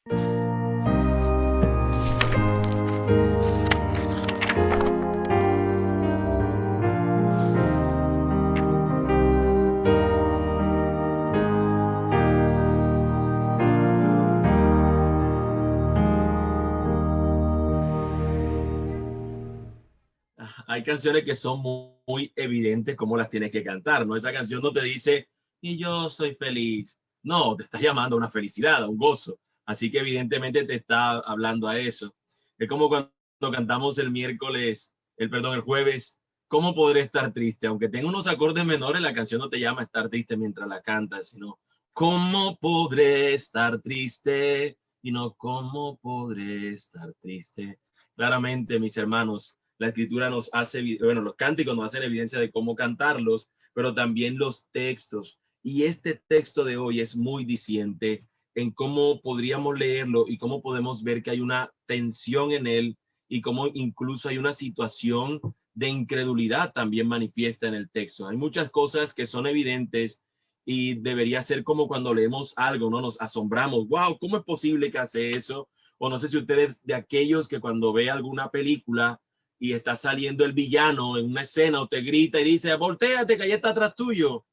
Hay canciones que son muy evidentes cómo las tienes que cantar, ¿no? Esa canción no te dice, y yo soy feliz. No, te está llamando a una felicidad, a un gozo. Así que evidentemente te está hablando a eso. Es como cuando cantamos el jueves, ¿cómo podré estar triste? Aunque tenga unos acordes menores, la canción no te llama a estar triste mientras la cantas, sino, ¿cómo podré estar triste? Y no, ¿cómo podré estar triste? Claramente, mis hermanos, la escritura nos hace, bueno, los cánticos nos hacen evidencia de cómo cantarlos, pero también los textos. Y este texto de hoy es muy diciente en cómo podríamos leerlo y cómo podemos ver que hay una tensión en él y cómo incluso hay una situación de incredulidad también manifiesta en el texto. Hay muchas cosas que son evidentes y debería ser como cuando leemos algo, ¿no? Nos asombramos, wow, ¿cómo es posible que hace eso? O no sé si ustedes de aquellos que cuando ve alguna película y está saliendo el villano en una escena o te grita y dice, volteate que allá está atrás tuyo.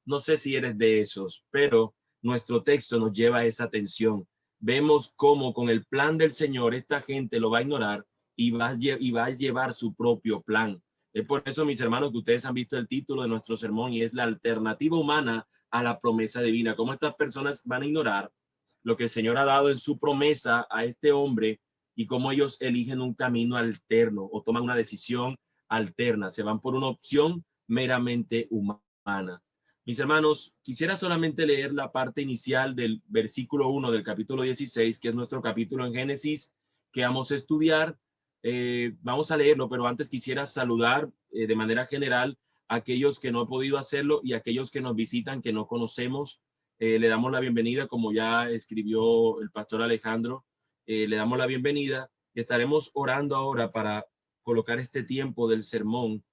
No sé si eres de esos, pero nuestro texto nos lleva a esa tensión. Vemos cómo con el plan del Señor esta gente lo va a ignorar y va a llevar su propio plan. Es por eso, mis hermanos, que ustedes han visto el título de nuestro sermón y es la alternativa humana a la promesa divina. Cómo estas personas van a ignorar lo que el Señor ha dado en su promesa a este hombre y cómo ellos eligen un camino alterno o toman una decisión alterna. Se van por una opción meramente humana. Mis hermanos, quisiera solamente leer la parte inicial del versículo 1 del capítulo 16, que es nuestro capítulo en Génesis, que vamos a estudiar. Vamos a leerlo, pero antes quisiera saludar de manera general a aquellos que no han podido hacerlo y a aquellos que nos visitan, que no conocemos. Le damos la bienvenida, como ya escribió el pastor Alejandro, le damos la bienvenida y estaremos orando ahora para colocar este tiempo del sermón,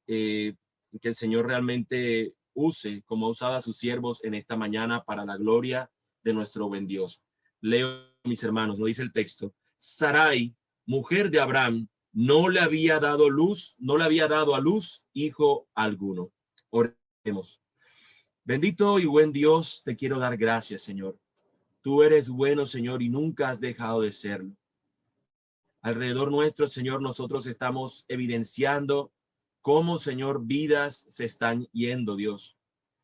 que el Señor realmente use como ha usado a sus siervos en esta mañana para la gloria de nuestro buen Dios. Leo, mis hermanos, lo dice el texto. Sarai, mujer de Abraham, no le había dado a luz hijo alguno. Oremos. Bendito y buen Dios, te quiero dar gracias, Señor. Tú eres bueno, Señor, y nunca has dejado de serlo. Alrededor nuestro, Señor, nosotros estamos evidenciando cómo, Señor, vidas se están yendo, Dios.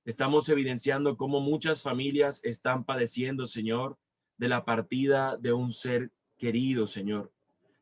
Estamos evidenciando cómo muchas familias están padeciendo, Señor, de la partida de un ser querido, Señor.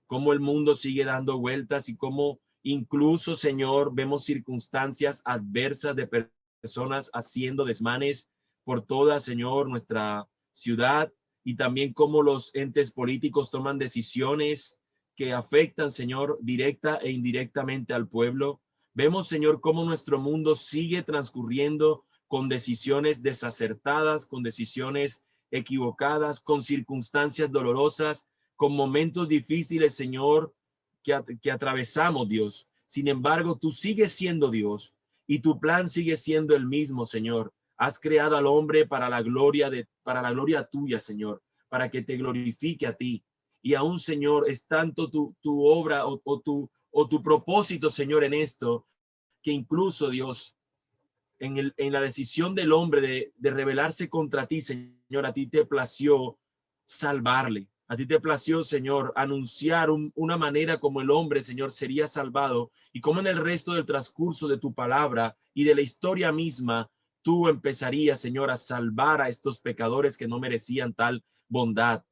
Cómo el mundo sigue dando vueltas y cómo incluso, Señor, vemos circunstancias adversas de personas haciendo desmanes por toda, Señor, nuestra ciudad, y también cómo los entes políticos toman decisiones que afectan, Señor, directa e indirectamente al pueblo. Vemos, Señor, cómo nuestro mundo sigue transcurriendo con decisiones desacertadas, con decisiones equivocadas, con circunstancias dolorosas, con momentos difíciles, Señor, que atravesamos, Dios. Sin embargo, tú sigues siendo Dios y tu plan sigue siendo el mismo, Señor. Has creado al hombre para la gloria tuya, Señor, para que te glorifique a ti. Y aún, Señor, es tanto tu obra o tu propósito, Señor, en esto, que incluso, Dios, en la decisión del hombre de rebelarse contra ti, Señor, a ti te plació salvarle. A ti te plació, Señor, anunciar una manera como el hombre, Señor, sería salvado y como en el resto del transcurso de tu palabra y de la historia misma, tú empezarías, Señor, a salvar a estos pecadores que no merecían tal bondad.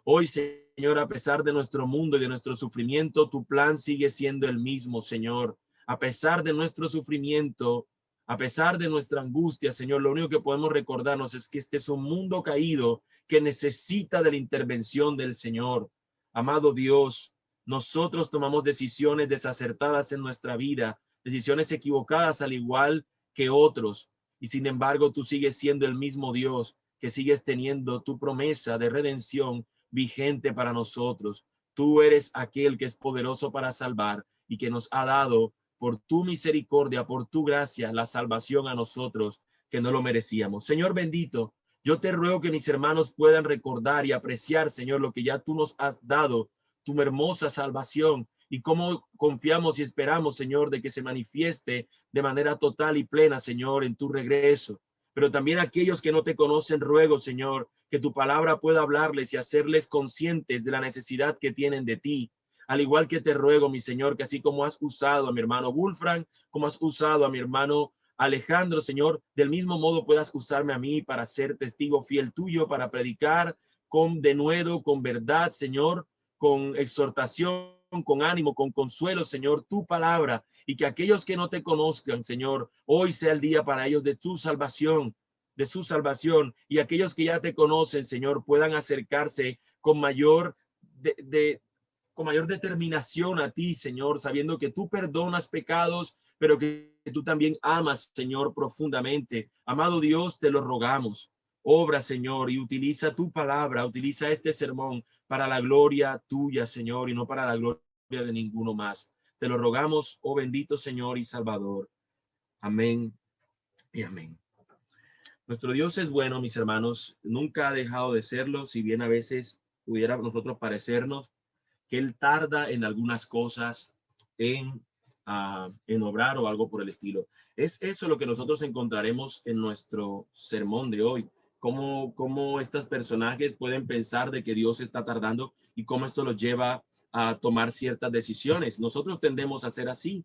Hoy, Señor, a pesar de nuestro mundo y de nuestro sufrimiento, tu plan sigue siendo el mismo, Señor. A pesar de nuestro sufrimiento, a pesar de nuestra angustia, Señor, lo único que podemos recordarnos es que este es un mundo caído que necesita de la intervención del Señor. Amado Dios, nosotros tomamos decisiones desacertadas en nuestra vida, decisiones equivocadas al igual que otros, y sin embargo tú sigues siendo el mismo Dios, que sigues teniendo tu promesa de redención vigente para nosotros. Tú eres aquel que es poderoso para salvar y que nos ha dado por tu misericordia, por tu gracia, la salvación a nosotros que no lo merecíamos. Señor bendito, Yo te ruego que mis hermanos puedan recordar y apreciar, Señor, lo que ya tú nos has dado, tu hermosa salvación, y cómo confiamos y esperamos, Señor, de que se manifieste de manera total y plena, Señor, en tu regreso. Pero también aquellos que no te conocen, ruego, Señor, que tu palabra pueda hablarles y hacerles conscientes de la necesidad que tienen de ti. Al igual que te ruego, mi Señor, que así como has usado a mi hermano Wolfram, como has usado a mi hermano Alejandro, Señor, del mismo modo puedas usarme a mí para ser testigo fiel tuyo, para predicar con denuedo, con verdad, Señor, con exhortación, con ánimo, con consuelo, Señor, tu palabra, y que aquellos que no te conozcan, Señor, hoy sea el día para ellos de tu salvación, y aquellos que ya te conocen, Señor, puedan acercarse con mayor con mayor determinación a ti, Señor, sabiendo que tú perdonas pecados, pero que tú también amas, Señor, profundamente. Amado Dios, te lo rogamos. Obra, Señor, y utiliza tu palabra, utiliza este sermón para la gloria tuya, Señor, y no para la gloria de ninguno más. Te lo rogamos, oh bendito Señor y Salvador. Amén y amén. Nuestro Dios es bueno, mis hermanos, nunca ha dejado de serlo, si bien a veces pudiera nosotros parecernos que Él tarda en algunas cosas en obrar o algo por el estilo. Es eso lo que nosotros encontraremos en nuestro sermón de hoy. Cómo estos personajes pueden pensar de que Dios está tardando y cómo esto los lleva a tomar ciertas decisiones. Nosotros tendemos a ser así.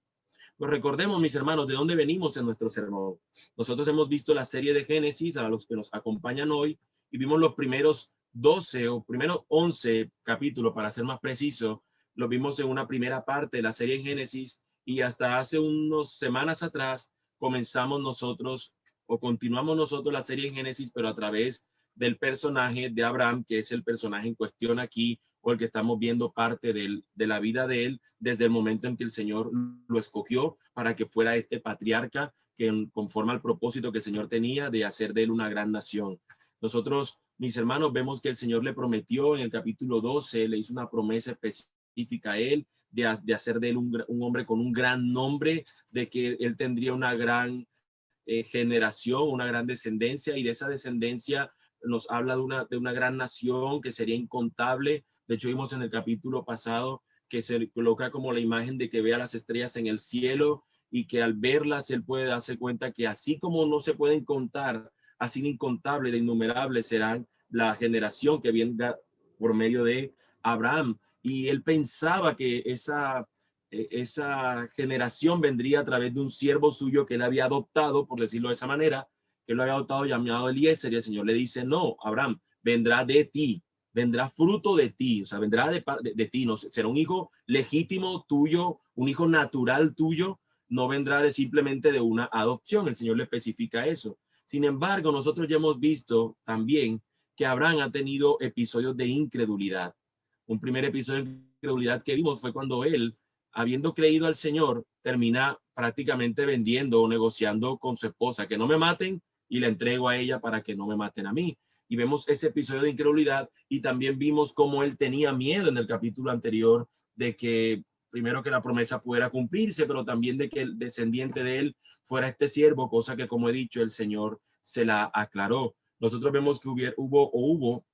Pues recordemos, mis hermanos, de dónde venimos en nuestro sermón. Nosotros hemos visto la serie de Génesis, a los que nos acompañan hoy, y vimos los primeros 12 o primeros 11 capítulos, para ser más preciso. Lo vimos en una primera parte de la serie en Génesis, y hasta hace unas semanas atrás comenzamos nosotros o continuamos nosotros la serie en Génesis, pero a través del personaje de Abraham, que es el personaje en cuestión aquí, o el que estamos viendo parte de la vida de él desde el momento en que el Señor lo escogió para que fuera este patriarca que conforme al propósito que el Señor tenía de hacer de él una gran nación. Nosotros, mis hermanos, vemos que el Señor le prometió en el capítulo 12, le hizo una promesa específica a él de hacer de él un hombre con un gran nombre, de que él tendría una gran generación, una gran descendencia, y de esa descendencia nos habla de una gran nación que sería incontable. De hecho, vimos en el capítulo pasado que se coloca como la imagen de que vea las estrellas en el cielo y que al verlas él puede darse cuenta que así como no se pueden contar, así incontable de innumerables serán la generación que venga por medio de Abraham. Y él pensaba que esa generación vendría a través de un siervo suyo que él había adoptado, por decirlo de esa manera, que lo había adoptado llamado Eliezer, y el Señor le dice: no, Abraham, vendrá de ti, vendrá fruto de ti, o sea, vendrá de ti, no será un hijo legítimo tuyo, un hijo natural tuyo, no vendrá simplemente de una adopción. El Señor le especifica eso. Sin embargo, nosotros ya hemos visto también que Abraham ha tenido episodios de incredulidad. Un primer episodio de incredulidad que vimos fue cuando él, habiendo creído al Señor, termina prácticamente vendiendo o negociando con su esposa: que no me maten y la entrego a ella para que no me maten a mí. Y vemos ese episodio de incredulidad, y también vimos cómo él tenía miedo en el capítulo anterior de que primero que la promesa pudiera cumplirse, pero también de que el descendiente de él fuera este siervo, cosa que, como he dicho, el Señor se la aclaró. Nosotros vemos que hubo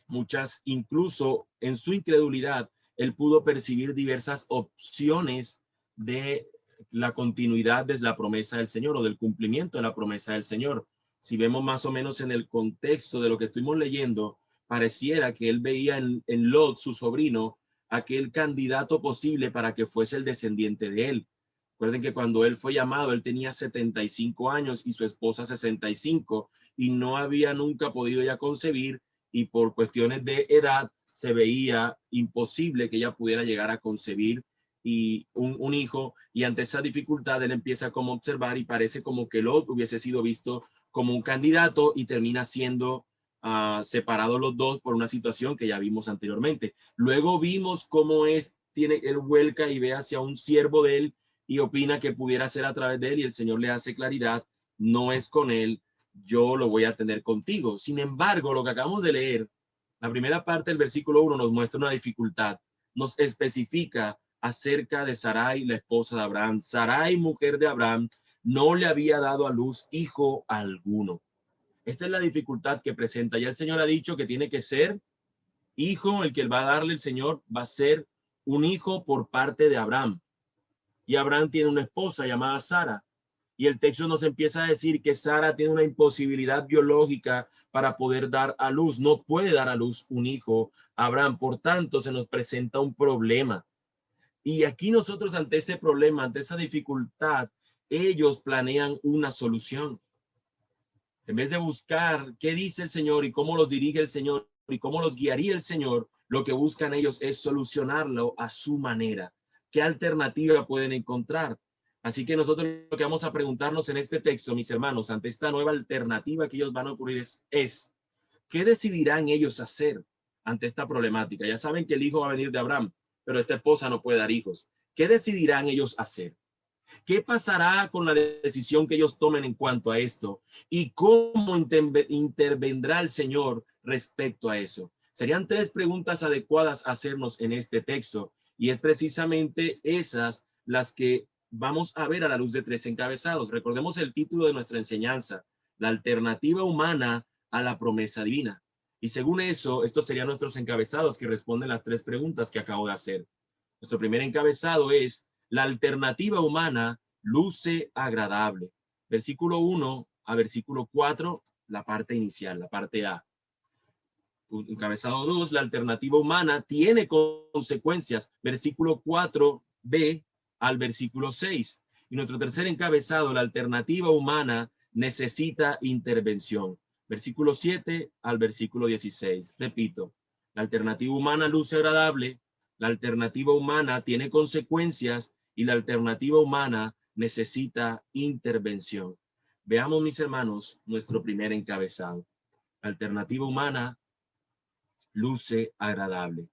muchas, incluso en su incredulidad, él pudo percibir diversas opciones de la continuidad de la promesa del Señor o del cumplimiento de la promesa del Señor. Si vemos más o menos en el contexto de lo que estuvimos leyendo, pareciera que él veía en Lot, su sobrino, aquel candidato posible para que fuese el descendiente de él. Recuerden que cuando él fue llamado, él tenía 75 años y su esposa 65, y no había nunca podido ya concebir, y por cuestiones de edad se veía imposible que ella pudiera llegar a concebir y un hijo. Y ante esa dificultad él empieza como a observar, y parece como que Lot hubiese sido visto como un candidato, y termina siendo separados los dos por una situación que ya vimos anteriormente. Luego vimos cómo él vuelca y ve hacia un siervo de él y opina que pudiera ser a través de él, y el Señor le hace claridad: no es con él, yo lo voy a tener contigo. Sin embargo, lo que acabamos de leer, la primera parte del versículo 1, nos muestra una dificultad. Nos especifica acerca de Sarai, la esposa de Abraham. Sarai, mujer de Abraham, no le había dado a luz hijo alguno. Esta es la dificultad que presenta. Ya el Señor ha dicho que tiene que ser hijo, el que va a darle el Señor va a ser un hijo por parte de Abraham. Y Abraham tiene una esposa llamada Sara. Y el texto nos empieza a decir que Sara tiene una imposibilidad biológica para poder dar a luz. No puede dar a luz un hijo Abraham. Por tanto, se nos presenta un problema. Y aquí nosotros ante ese problema, ante esa dificultad, ellos planean una solución. En vez de buscar qué dice el Señor y cómo los dirige el Señor y cómo los guiaría el Señor, lo que buscan ellos es solucionarlo a su manera. ¿Qué alternativa pueden encontrar? Así que nosotros lo que vamos a preguntarnos en este texto, mis hermanos, ante esta nueva alternativa que ellos van a ocurrir es ¿qué decidirán ellos hacer ante esta problemática? Ya saben que el hijo va a venir de Abraham, pero esta esposa no puede dar hijos. ¿Qué decidirán ellos hacer? ¿Qué pasará con la decisión que ellos tomen en cuanto a esto? ¿Y cómo intervendrá el Señor respecto a eso? Serían tres preguntas adecuadas a hacernos en este texto. Y es precisamente esas las que vamos a ver a la luz de tres encabezados. Recordemos el título de nuestra enseñanza, la alternativa humana a la promesa divina. Y según eso, estos serían nuestros encabezados que responden las tres preguntas que acabo de hacer. Nuestro primer encabezado es: la alternativa humana luce agradable. Versículo 1 a versículo 4, la parte inicial, la parte A. Encabezado 2, la alternativa humana tiene consecuencias. Versículo 4b al versículo 6. Y nuestro tercer encabezado, la alternativa humana necesita intervención. Versículo 7 al versículo 16. Repito, la alternativa humana luce agradable, la alternativa humana tiene consecuencias y la alternativa humana necesita intervención. Veamos, mis hermanos, nuestro primer encabezado. La alternativa humana luce agradable.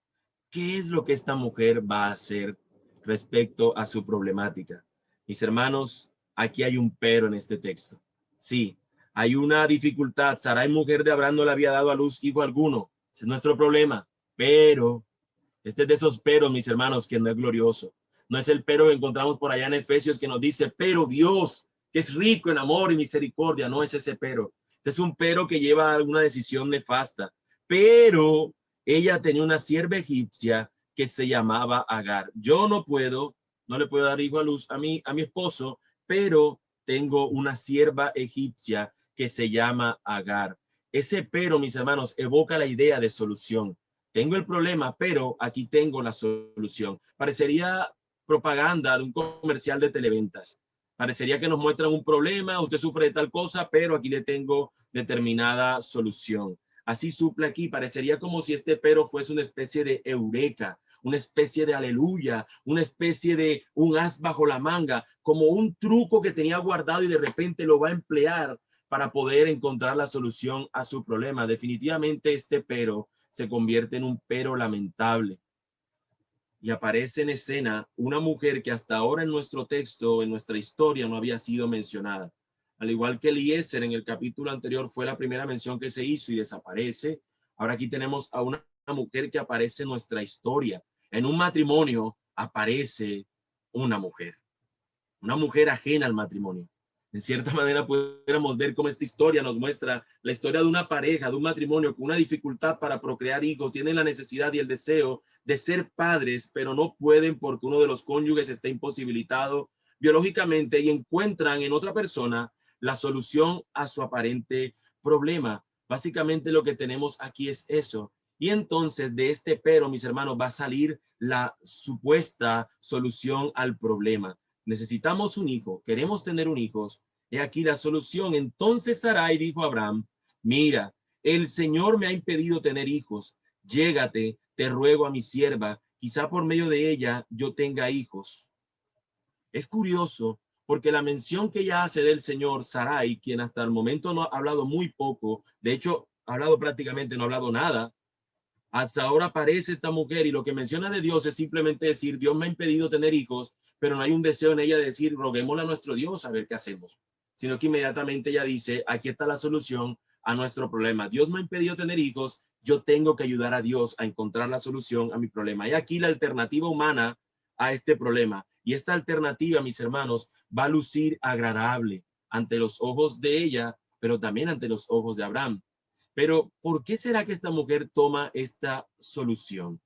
¿Qué es lo que esta mujer va a hacer respecto a su problemática? Mis hermanos, aquí hay un pero en este texto. Sí, hay una dificultad. Sarai, mujer de Abraham, no le había dado a luz hijo alguno. Ese es nuestro problema. Pero este es de esos peros, mis hermanos, que no es glorioso. No es el pero que encontramos por allá en Efesios que nos dice, pero Dios, que es rico en amor y misericordia. No es ese pero. Este es un pero que lleva a alguna decisión nefasta. Pero ella tenía una sierva egipcia que se llamaba Agar. Yo no le puedo dar hijo a luz a mi esposo, pero tengo una sierva egipcia que se llama Agar. Ese pero, mis hermanos, evoca la idea de solución. Tengo el problema, pero aquí tengo la solución. Parecería propaganda de un comercial de televentas. Parecería que nos muestran un problema, usted sufre de tal cosa, pero aquí le tengo determinada solución. Así suple aquí, parecería como si este pero fuese una especie de eureka, una especie de aleluya, una especie de un as bajo la manga, como un truco que tenía guardado y de repente lo va a emplear para poder encontrar la solución a su problema. Definitivamente este pero se convierte en un pero lamentable. Y aparece en escena una mujer que hasta ahora en nuestro texto, en nuestra historia, no había sido mencionada. Al igual que Eliezer en el capítulo anterior fue la primera mención que se hizo y desaparece. Ahora aquí tenemos a una mujer que aparece en nuestra historia. En un matrimonio aparece una mujer ajena al matrimonio. En cierta manera pudiéramos ver cómo esta historia nos muestra la historia de una pareja, de un matrimonio con una dificultad para procrear hijos. Tienen la necesidad y el deseo de ser padres, pero no pueden porque uno de los cónyuges está imposibilitado biológicamente y encuentran en otra persona la solución a su aparente problema. Básicamente lo que tenemos aquí es eso. Y entonces de este pero, mis hermanos, va a salir la supuesta solución al problema. Necesitamos un hijo, queremos tener un hijo. He aquí la solución. Entonces Sarai dijo a Abraham, mira, el Señor me ha impedido tener hijos. Llégate, te ruego a mi sierva, quizá por medio de ella yo tenga hijos. Es curioso porque la mención que ella hace del Señor, Sarai, quien hasta el momento no ha hablado muy poco, de hecho ha hablado prácticamente, no ha hablado nada. Hasta ahora aparece esta mujer y lo que menciona de Dios es simplemente decir, Dios me ha impedido tener hijos, pero no hay un deseo en ella de decir, roguémosle a nuestro Dios a ver qué hacemos, sino que inmediatamente ella dice, aquí está la solución a nuestro problema. Dios me ha impedido tener hijos, yo tengo que ayudar a Dios a encontrar la solución a mi problema. Y aquí la alternativa humana a este problema. Y esta alternativa, mis hermanos, va a lucir agradable ante los ojos de ella pero también ante los ojos de Abraham. Pero ¿por qué será que esta mujer toma esta solución?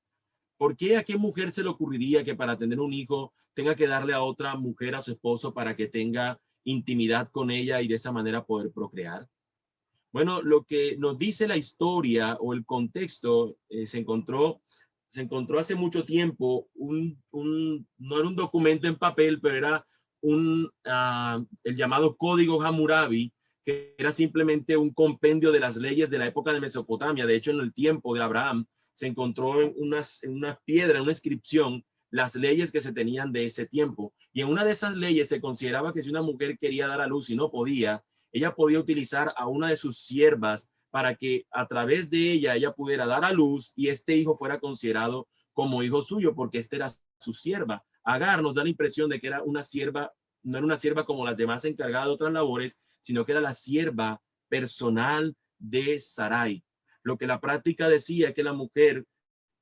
¿Por qué a qué mujer se le ocurriría que para tener un hijo tenga que darle a otra mujer a su esposo para que tenga intimidad con ella y de esa manera poder procrear? Bueno, lo que nos dice la historia o el contexto, se encontró hace mucho tiempo no era un documento en papel, pero era el llamado Código Hammurabi, que era simplemente un compendio de las leyes de la época de Mesopotamia. De hecho, en el tiempo de Abraham se encontró en una piedra, en una inscripción, las leyes que se tenían de ese tiempo. Y en una de esas leyes se consideraba que si una mujer quería dar a luz y no podía, ella podía utilizar a una de sus siervas para que a través de ella pudiera dar a luz y este hijo fuera considerado como hijo suyo, porque este era su sierva. Agar nos da la impresión de que era una sierva, no era una sierva como las demás encargadas de otras labores, sino que era la sierva personal de Sarai. Lo que la práctica decía es que la mujer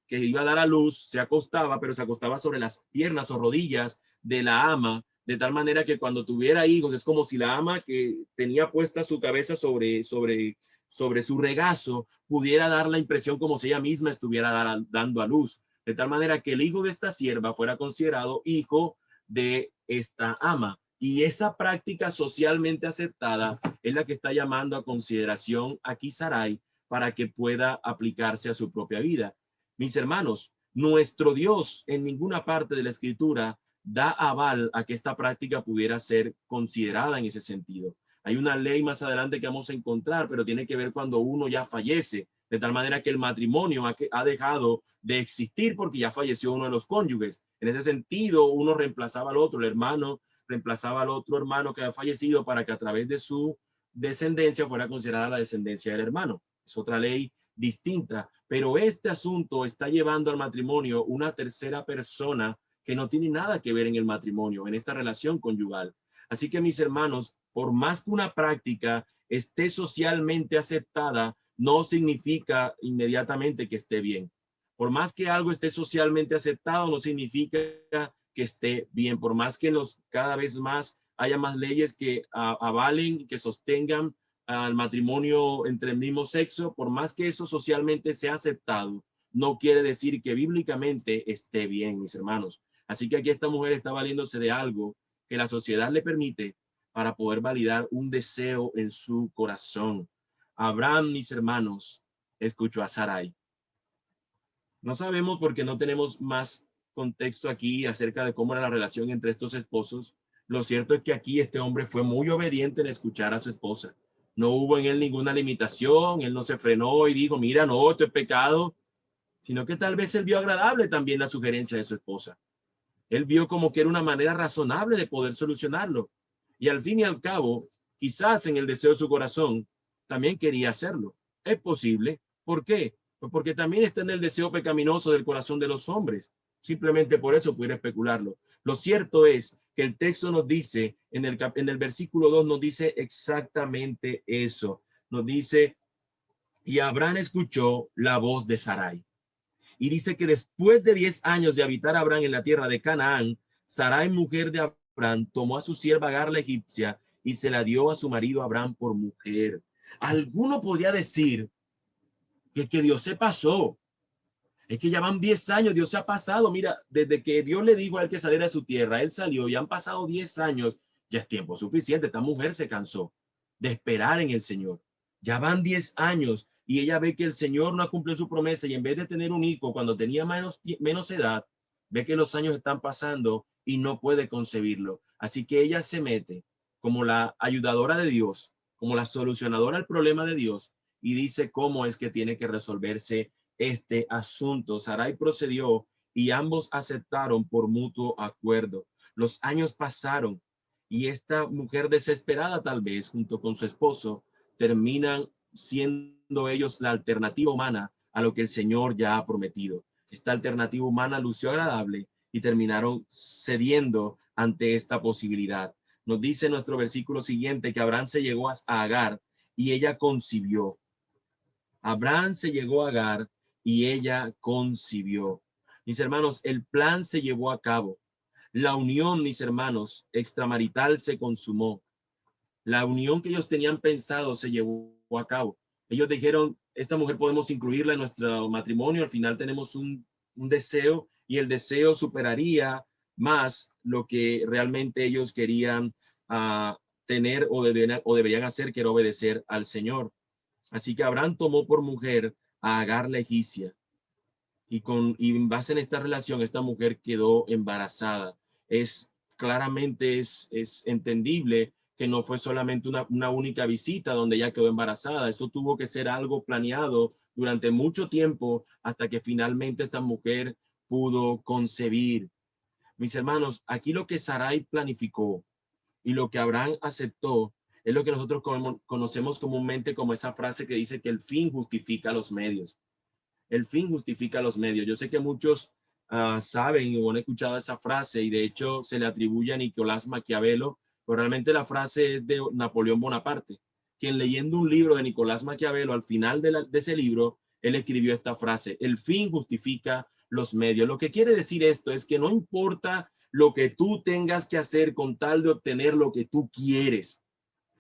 que iba a dar a luz se acostaba, pero se acostaba sobre las piernas o rodillas de la ama, de tal manera que cuando tuviera hijos es como si la ama que tenía puesta su cabeza sobre su regazo pudiera dar la impresión como si ella misma estuviera dando a luz, de tal manera que el hijo de esta sierva fuera considerado hijo de esta ama. Y esa práctica socialmente aceptada es la que está llamando a consideración aquí Sarai para que pueda aplicarse a su propia vida. Mis hermanos, nuestro Dios en ninguna parte de la escritura da aval a que esta práctica pudiera ser considerada en ese sentido. Hay una ley más adelante que vamos a encontrar, pero tiene que ver cuando uno ya fallece, de tal manera que el matrimonio ha dejado de existir porque ya falleció uno de los cónyuges. En ese sentido, uno reemplazaba al otro, el hermano reemplazaba al otro hermano que había fallecido para que a través de su descendencia fuera considerada la descendencia del hermano. Es otra ley distinta, pero este asunto está llevando al matrimonio una tercera persona que no tiene nada que ver en el matrimonio, en esta relación conyugal. Así que mis hermanos, por más que una práctica esté socialmente aceptada, no significa inmediatamente que esté bien. Por más que algo esté socialmente aceptado, no significa que esté bien. Por más que cada vez más haya más leyes que avalen, que sostengan al matrimonio entre el mismo sexo, por más que eso socialmente sea aceptado, no quiere decir que bíblicamente esté bien, mis hermanos. Así que aquí esta mujer está valiéndose de algo que la sociedad le permite para poder validar un deseo en su corazón. Abraham, mis hermanos, escuchó a Sarai. No sabemos porque no tenemos más contexto aquí acerca de cómo era la relación entre estos esposos. Lo cierto es que aquí este hombre fue muy obediente en escuchar a su esposa. No hubo en él ninguna limitación, él no se frenó y dijo, mira, no, esto es pecado, sino que tal vez él vio agradable también la sugerencia de su esposa. Él vio como que era una manera razonable de poder solucionarlo. Y al fin y al cabo, quizás en el deseo de su corazón, también quería hacerlo. Es posible. ¿Por qué? Pues porque también está en el deseo pecaminoso del corazón de los hombres. Simplemente por eso pudiera especularlo. Lo cierto es que el texto nos dice, en el versículo 2 nos dice exactamente eso. Nos dice, y Abraham escuchó la voz de Sarai. Y dice que después de 10 años de habitar Abraham en la tierra de Canaán, Sarai, mujer de Abraham, tomó a su sierva Agar la egipcia y se la dio a su marido Abraham por mujer. Alguno podría decir que Dios se pasó. Es que ya van 10 años, Dios se ha pasado. Mira, desde que Dios le dijo a él que saliera de su tierra, él salió y han pasado 10 años. Ya es tiempo suficiente. Esta mujer se cansó de esperar en el Señor. Ya van 10 años y ella ve que el Señor no ha cumplido su promesa y en vez de tener un hijo cuando tenía menos edad, ve que los años están pasando y no puede concebirlo. Así que ella se mete como la ayudadora de Dios, como la solucionadora al problema de Dios y dice cómo es que tiene que resolverse este asunto. Sarai procedió y ambos aceptaron por mutuo acuerdo. Los años pasaron y esta mujer desesperada, tal vez junto con su esposo, terminan siendo ellos la alternativa humana a lo que el Señor ya ha prometido. Esta alternativa humana lució agradable y terminaron cediendo ante esta posibilidad. Nos dice nuestro versículo siguiente que Abraham se llegó a Agar y ella concibió. Abraham se llegó a Agar y ella concibió. Mis hermanos, el plan se llevó a cabo. La unión, mis hermanos, extramarital se consumó. La unión que ellos tenían pensado se llevó a cabo. Ellos dijeron, esta mujer podemos incluirla en nuestro matrimonio, al final tenemos un deseo y el deseo superaría más lo que realmente ellos querían tener o deberían hacer, que era obedecer al Señor. Así que Abraham tomó por mujer a Agar la egipcia y en base en esta relación esta mujer quedó embarazada. Es entendible que no fue solamente una única visita donde ella quedó embarazada. Esto tuvo que ser algo planeado durante mucho tiempo hasta que finalmente esta mujer pudo concebir. Mis hermanos, aquí lo que Sarai planificó y lo que Abraham aceptó es lo que nosotros conocemos comúnmente como esa frase que dice que el fin justifica los medios. El fin justifica los medios. Yo sé que muchos saben o han escuchado esa frase y de hecho se le atribuye a Nicolás Maquiavelo, pero realmente la frase es de Napoleón Bonaparte, quien leyendo un libro de Nicolás Maquiavelo, al final de ese libro, él escribió esta frase: el fin justifica los medios. Lo que quiere decir esto es que no importa lo que tú tengas que hacer con tal de obtener lo que tú quieres.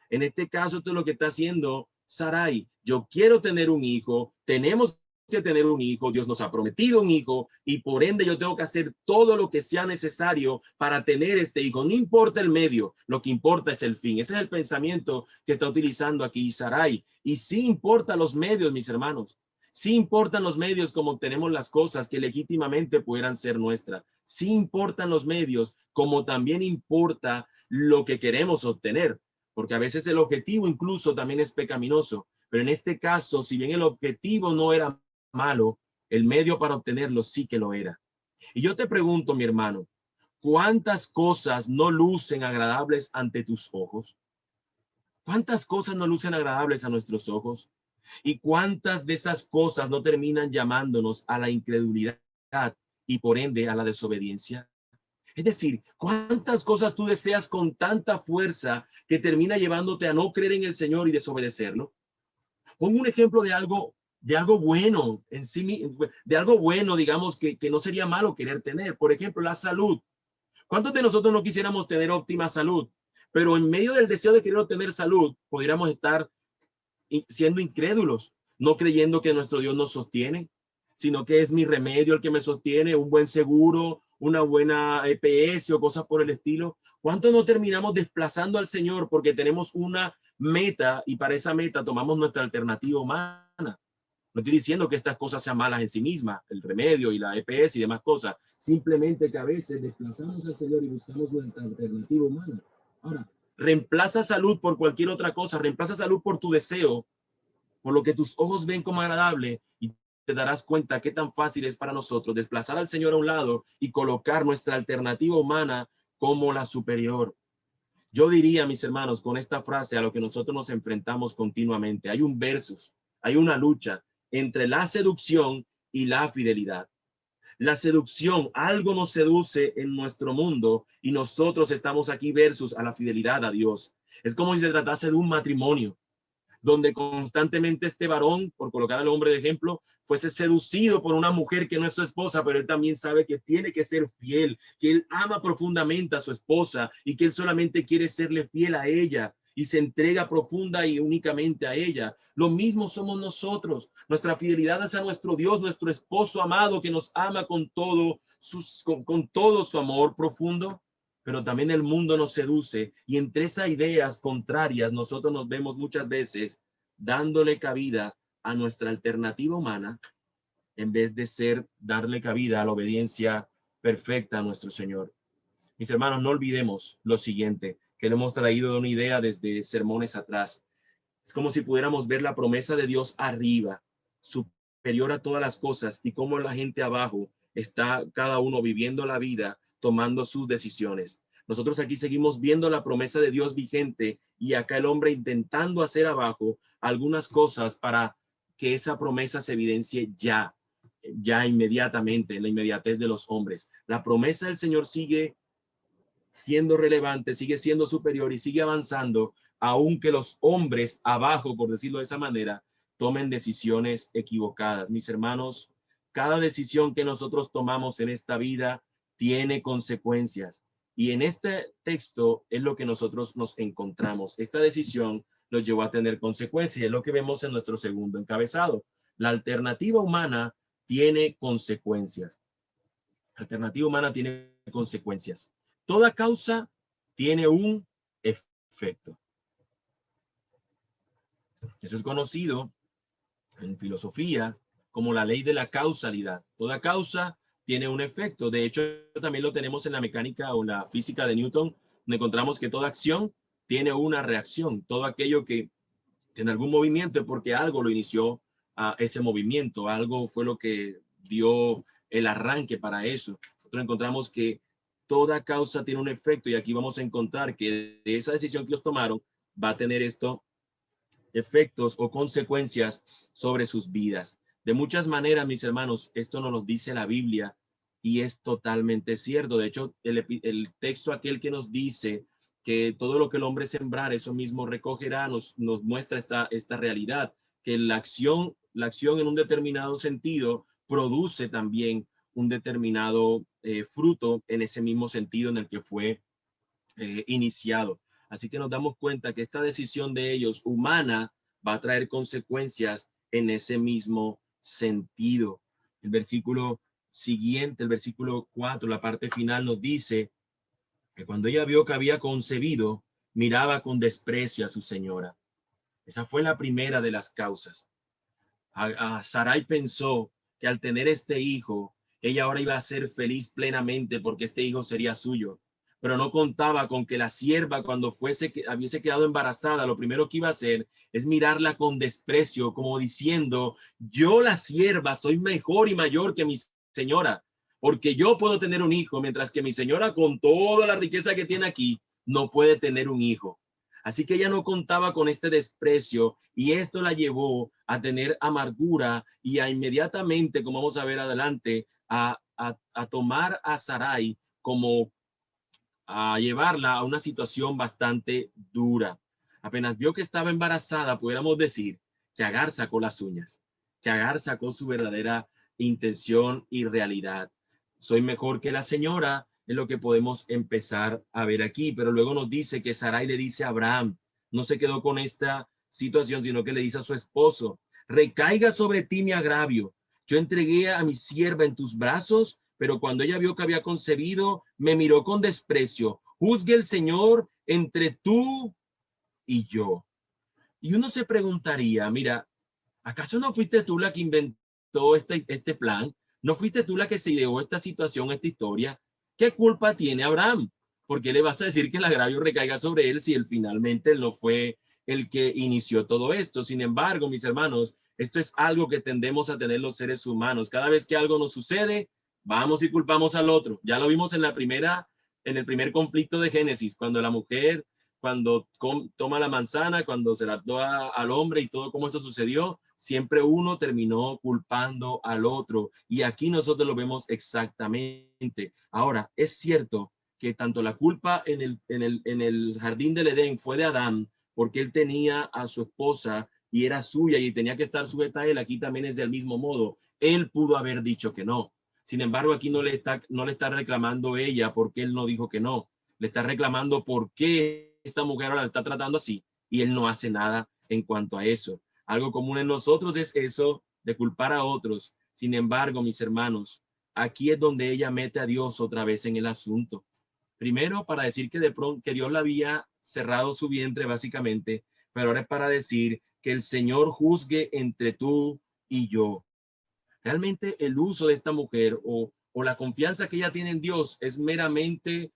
En este caso, esto es lo que está haciendo Sarai. Yo quiero tener un hijo, tenemos que tener un hijo, Dios nos ha prometido un hijo y por ende yo tengo que hacer todo lo que sea necesario para tener este hijo. No importa el medio, lo que importa es el fin. Ese es el pensamiento que está utilizando aquí Sarai. Y sí importa los medios, mis hermanos. Sí importan los medios como obtenemos las cosas que legítimamente pudieran ser nuestras. Sí importan los medios como también importa lo que queremos obtener, porque a veces el objetivo incluso también es pecaminoso, pero en este caso, si bien el objetivo no era malo, el medio para obtenerlo sí que lo era. Y yo te pregunto, mi hermano, ¿cuántas cosas no lucen agradables ante tus ojos? ¿Cuántas cosas no lucen agradables a nuestros ojos? ¿Y cuántas de esas cosas no terminan llamándonos a la incredulidad y por ende a la desobediencia? Es decir, ¿cuántas cosas tú deseas con tanta fuerza que termina llevándote a no creer en el Señor y desobedecerlo? Pongo un ejemplo de algo bueno en sí, de algo bueno, digamos, que no sería malo querer tener. Por ejemplo, la salud. ¿Cuántos de nosotros no quisiéramos tener óptima salud? Pero en medio del deseo de querer obtener salud, podríamos estar siendo incrédulos, no creyendo que nuestro Dios nos sostiene, sino que es mi remedio el que me sostiene, un buen seguro, una buena EPS o cosas por el estilo. ¿Cuánto no terminamos desplazando al Señor porque tenemos una meta y para esa meta tomamos nuestra alternativa humana? No estoy diciendo que estas cosas sean malas en sí mismas, el remedio y la EPS y demás cosas. Simplemente que a veces desplazamos al Señor y buscamos nuestra alternativa humana. Ahora, reemplaza salud por cualquier otra cosa, reemplaza salud por tu deseo, por lo que tus ojos ven como agradable, y te darás cuenta qué tan fácil es para nosotros desplazar al Señor a un lado y colocar nuestra alternativa humana como la superior. Yo diría, mis hermanos, con esta frase a lo que nosotros nos enfrentamos continuamente, hay un versus, hay una lucha entre la seducción y la fidelidad. La seducción, algo nos seduce en nuestro mundo y nosotros estamos aquí versus a la fidelidad a Dios. Es como si se tratase de un matrimonio donde constantemente este varón, por colocar al hombre de ejemplo, fuese seducido por una mujer que no es su esposa, pero él también sabe que tiene que ser fiel, que él ama profundamente a su esposa y que él solamente quiere serle fiel a ella y se entrega profunda y únicamente a ella. Lo mismo somos nosotros. Nuestra fidelidad es a nuestro Dios, nuestro esposo amado que nos ama con todo su amor profundo, pero también el mundo nos seduce y entre esas ideas contrarias nosotros nos vemos muchas veces dándole cabida a nuestra alternativa humana en vez de darle cabida a la obediencia perfecta a nuestro Señor. Mis hermanos, no olvidemos lo siguiente, que le hemos traído de una idea desde sermones atrás. Es como si pudiéramos ver la promesa de Dios arriba, superior a todas las cosas, y cómo la gente abajo está cada uno viviendo la vida, tomando sus decisiones. Nosotros aquí seguimos viendo la promesa de Dios vigente y acá el hombre intentando hacer abajo algunas cosas para que esa promesa se evidencie ya inmediatamente, en la inmediatez de los hombres. La promesa del Señor sigue siendo relevante, sigue siendo superior y sigue avanzando, aunque los hombres abajo, por decirlo de esa manera, tomen decisiones equivocadas. Mis hermanos, cada decisión que nosotros tomamos en esta vida tiene consecuencias. Y en este texto es lo que nosotros nos encontramos. Esta decisión los llevó a tener consecuencias. Es lo que vemos en nuestro segundo encabezado. La alternativa humana tiene consecuencias. La alternativa humana tiene consecuencias. Toda causa tiene un efecto. Eso es conocido en filosofía como la ley de la causalidad. Toda causa tiene un efecto. De hecho, también lo tenemos en la mecánica o la física de Newton, donde encontramos que toda acción tiene una reacción. Todo aquello que en algún movimiento es porque algo lo inició a ese movimiento, algo fue lo que dio el arranque para eso. Nosotros encontramos que toda causa tiene un efecto y aquí vamos a encontrar que de esa decisión que ellos tomaron va a tener esto efectos o consecuencias sobre sus vidas. De muchas maneras, mis hermanos, esto nos lo dice la Biblia y es totalmente cierto. De hecho, el texto aquel que nos dice que todo lo que el hombre sembrar, eso mismo recogerá, nos muestra esta realidad, que la acción en un determinado sentido produce también un determinado fruto en ese mismo sentido en el que fue iniciado. Así que nos damos cuenta que esta decisión de ellos humana va a traer consecuencias en ese mismo sentido. El versículo siguiente, el versículo 4, la parte final nos dice que cuando ella vio que había concebido, miraba con desprecio a su señora. Esa fue la primera de las causas. Sarai pensó que al tener este hijo, ella ahora iba a ser feliz plenamente porque este hijo sería suyo, pero no contaba con que la sierva cuando hubiese quedado embarazada, lo primero que iba a hacer es mirarla con desprecio, como diciendo, yo la sierva soy mejor y mayor que mi señora, porque yo puedo tener un hijo, mientras que mi señora con toda la riqueza que tiene aquí, no puede tener un hijo. Así que ella no contaba con este desprecio y esto la llevó a tener amargura y a inmediatamente, como vamos a ver adelante, a tomar a Sarai como a llevarla a una situación bastante dura. Apenas vio que estaba embarazada, pudiéramos decir que Agar sacó las uñas, que Agar sacó su verdadera intención y realidad. Soy mejor que la señora, es lo que podemos empezar a ver aquí, pero luego nos dice que Sarai le dice a Abraham, no se quedó con esta situación, sino que le dice a su esposo, recaiga sobre ti mi agravio. Yo entregué a mi sierva en tus brazos, pero cuando ella vio que había concebido, me miró con desprecio. Juzgue el Señor entre tú y yo. Y uno se preguntaría, mira, ¿acaso no fuiste tú la que inventó este plan? ¿No fuiste tú la que se ideó esta situación, esta historia? ¿Qué culpa tiene Abraham? ¿Por qué le vas a decir que el agravio recaiga sobre él si él finalmente no fue el que inició todo esto? Sin embargo, mis hermanos, esto es algo que tendemos a tener los seres humanos. Cada vez que algo nos sucede, vamos y culpamos al otro. Ya lo vimos en el primer conflicto de Génesis, cuando la mujer, cuando toma la manzana, cuando se la da al hombre y todo como esto sucedió, siempre uno terminó culpando al otro. Y aquí nosotros lo vemos exactamente. Ahora, es cierto que tanto la culpa en el jardín del Edén fue de Adán, porque él tenía a su esposa y era suya y tenía que estar sujeta a él. Aquí también es del mismo modo. Él pudo haber dicho que no. Sin embargo, aquí no le está reclamando ella porque él no dijo que no. Le está reclamando por qué esta mujer ahora la está tratando así y él no hace nada en cuanto a eso. Algo común en nosotros es eso de culpar a otros. Sin embargo, mis hermanos, aquí es donde ella mete a Dios otra vez en el asunto. Primero, para decir que de pronto que Dios le había cerrado su vientre, básicamente, pero ahora es para decir que el Señor juzgue entre tú y yo. Realmente el uso de esta mujer o la confianza que ella tiene en Dios es meramente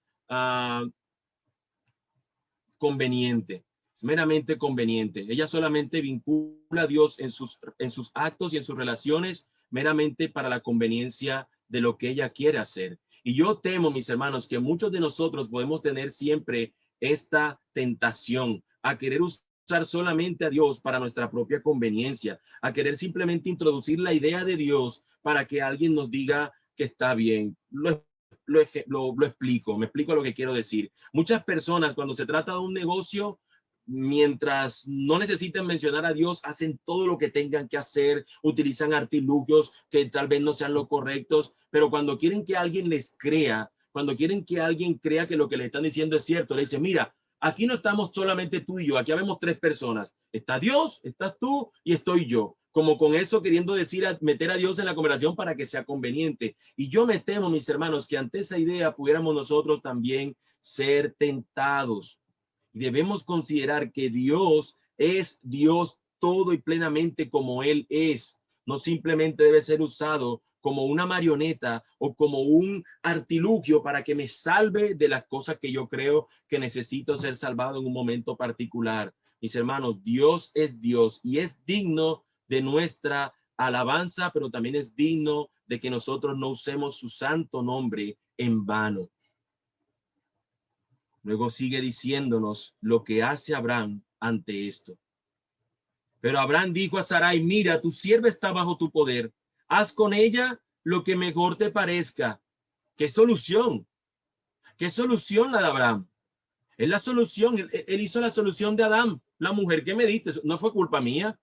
conveniente. Es meramente conveniente. Ella solamente vincula a Dios en sus actos y en sus relaciones meramente para la conveniencia de lo que ella quiere hacer. Y yo temo, mis hermanos, que muchos de nosotros podemos tener siempre esta tentación a querer usar solamente a Dios para nuestra propia conveniencia, a querer simplemente introducir la idea de Dios para que alguien nos diga que está bien. Lo explico, me explico lo que quiero decir. Muchas personas cuando se trata de un negocio, mientras no necesiten mencionar a Dios, hacen todo lo que tengan que hacer, utilizan artilugios que tal vez no sean los correctos, pero cuando quieren que alguien les crea, cuando quieren que alguien crea que lo que le están diciendo es cierto, le dicen, mira, aquí no estamos solamente tú y yo, aquí vemos tres personas. Está Dios, estás tú y estoy yo. Como con eso queriendo decir, meter a Dios en la conversación para que sea conveniente. Y yo me temo, mis hermanos, que ante esa idea pudiéramos nosotros también ser tentados. Y debemos considerar que Dios es Dios todo y plenamente como Él es. No simplemente debe ser usado como una marioneta o como un artilugio para que me salve de las cosas que yo creo que necesito ser salvado en un momento particular. Mis hermanos, Dios es Dios y es digno de nuestra alabanza, pero también es digno de que nosotros no usemos su santo nombre en vano. Luego sigue diciéndonos lo que hace Abraham ante esto. Pero Abraham dijo a Sarai, mira, tu sierva está bajo tu poder. Haz con ella lo que mejor te parezca. ¿Qué solución? ¿Qué solución la de Abraham? Es la solución. Él hizo la solución de Adán. La mujer que me diste, no fue culpa mía.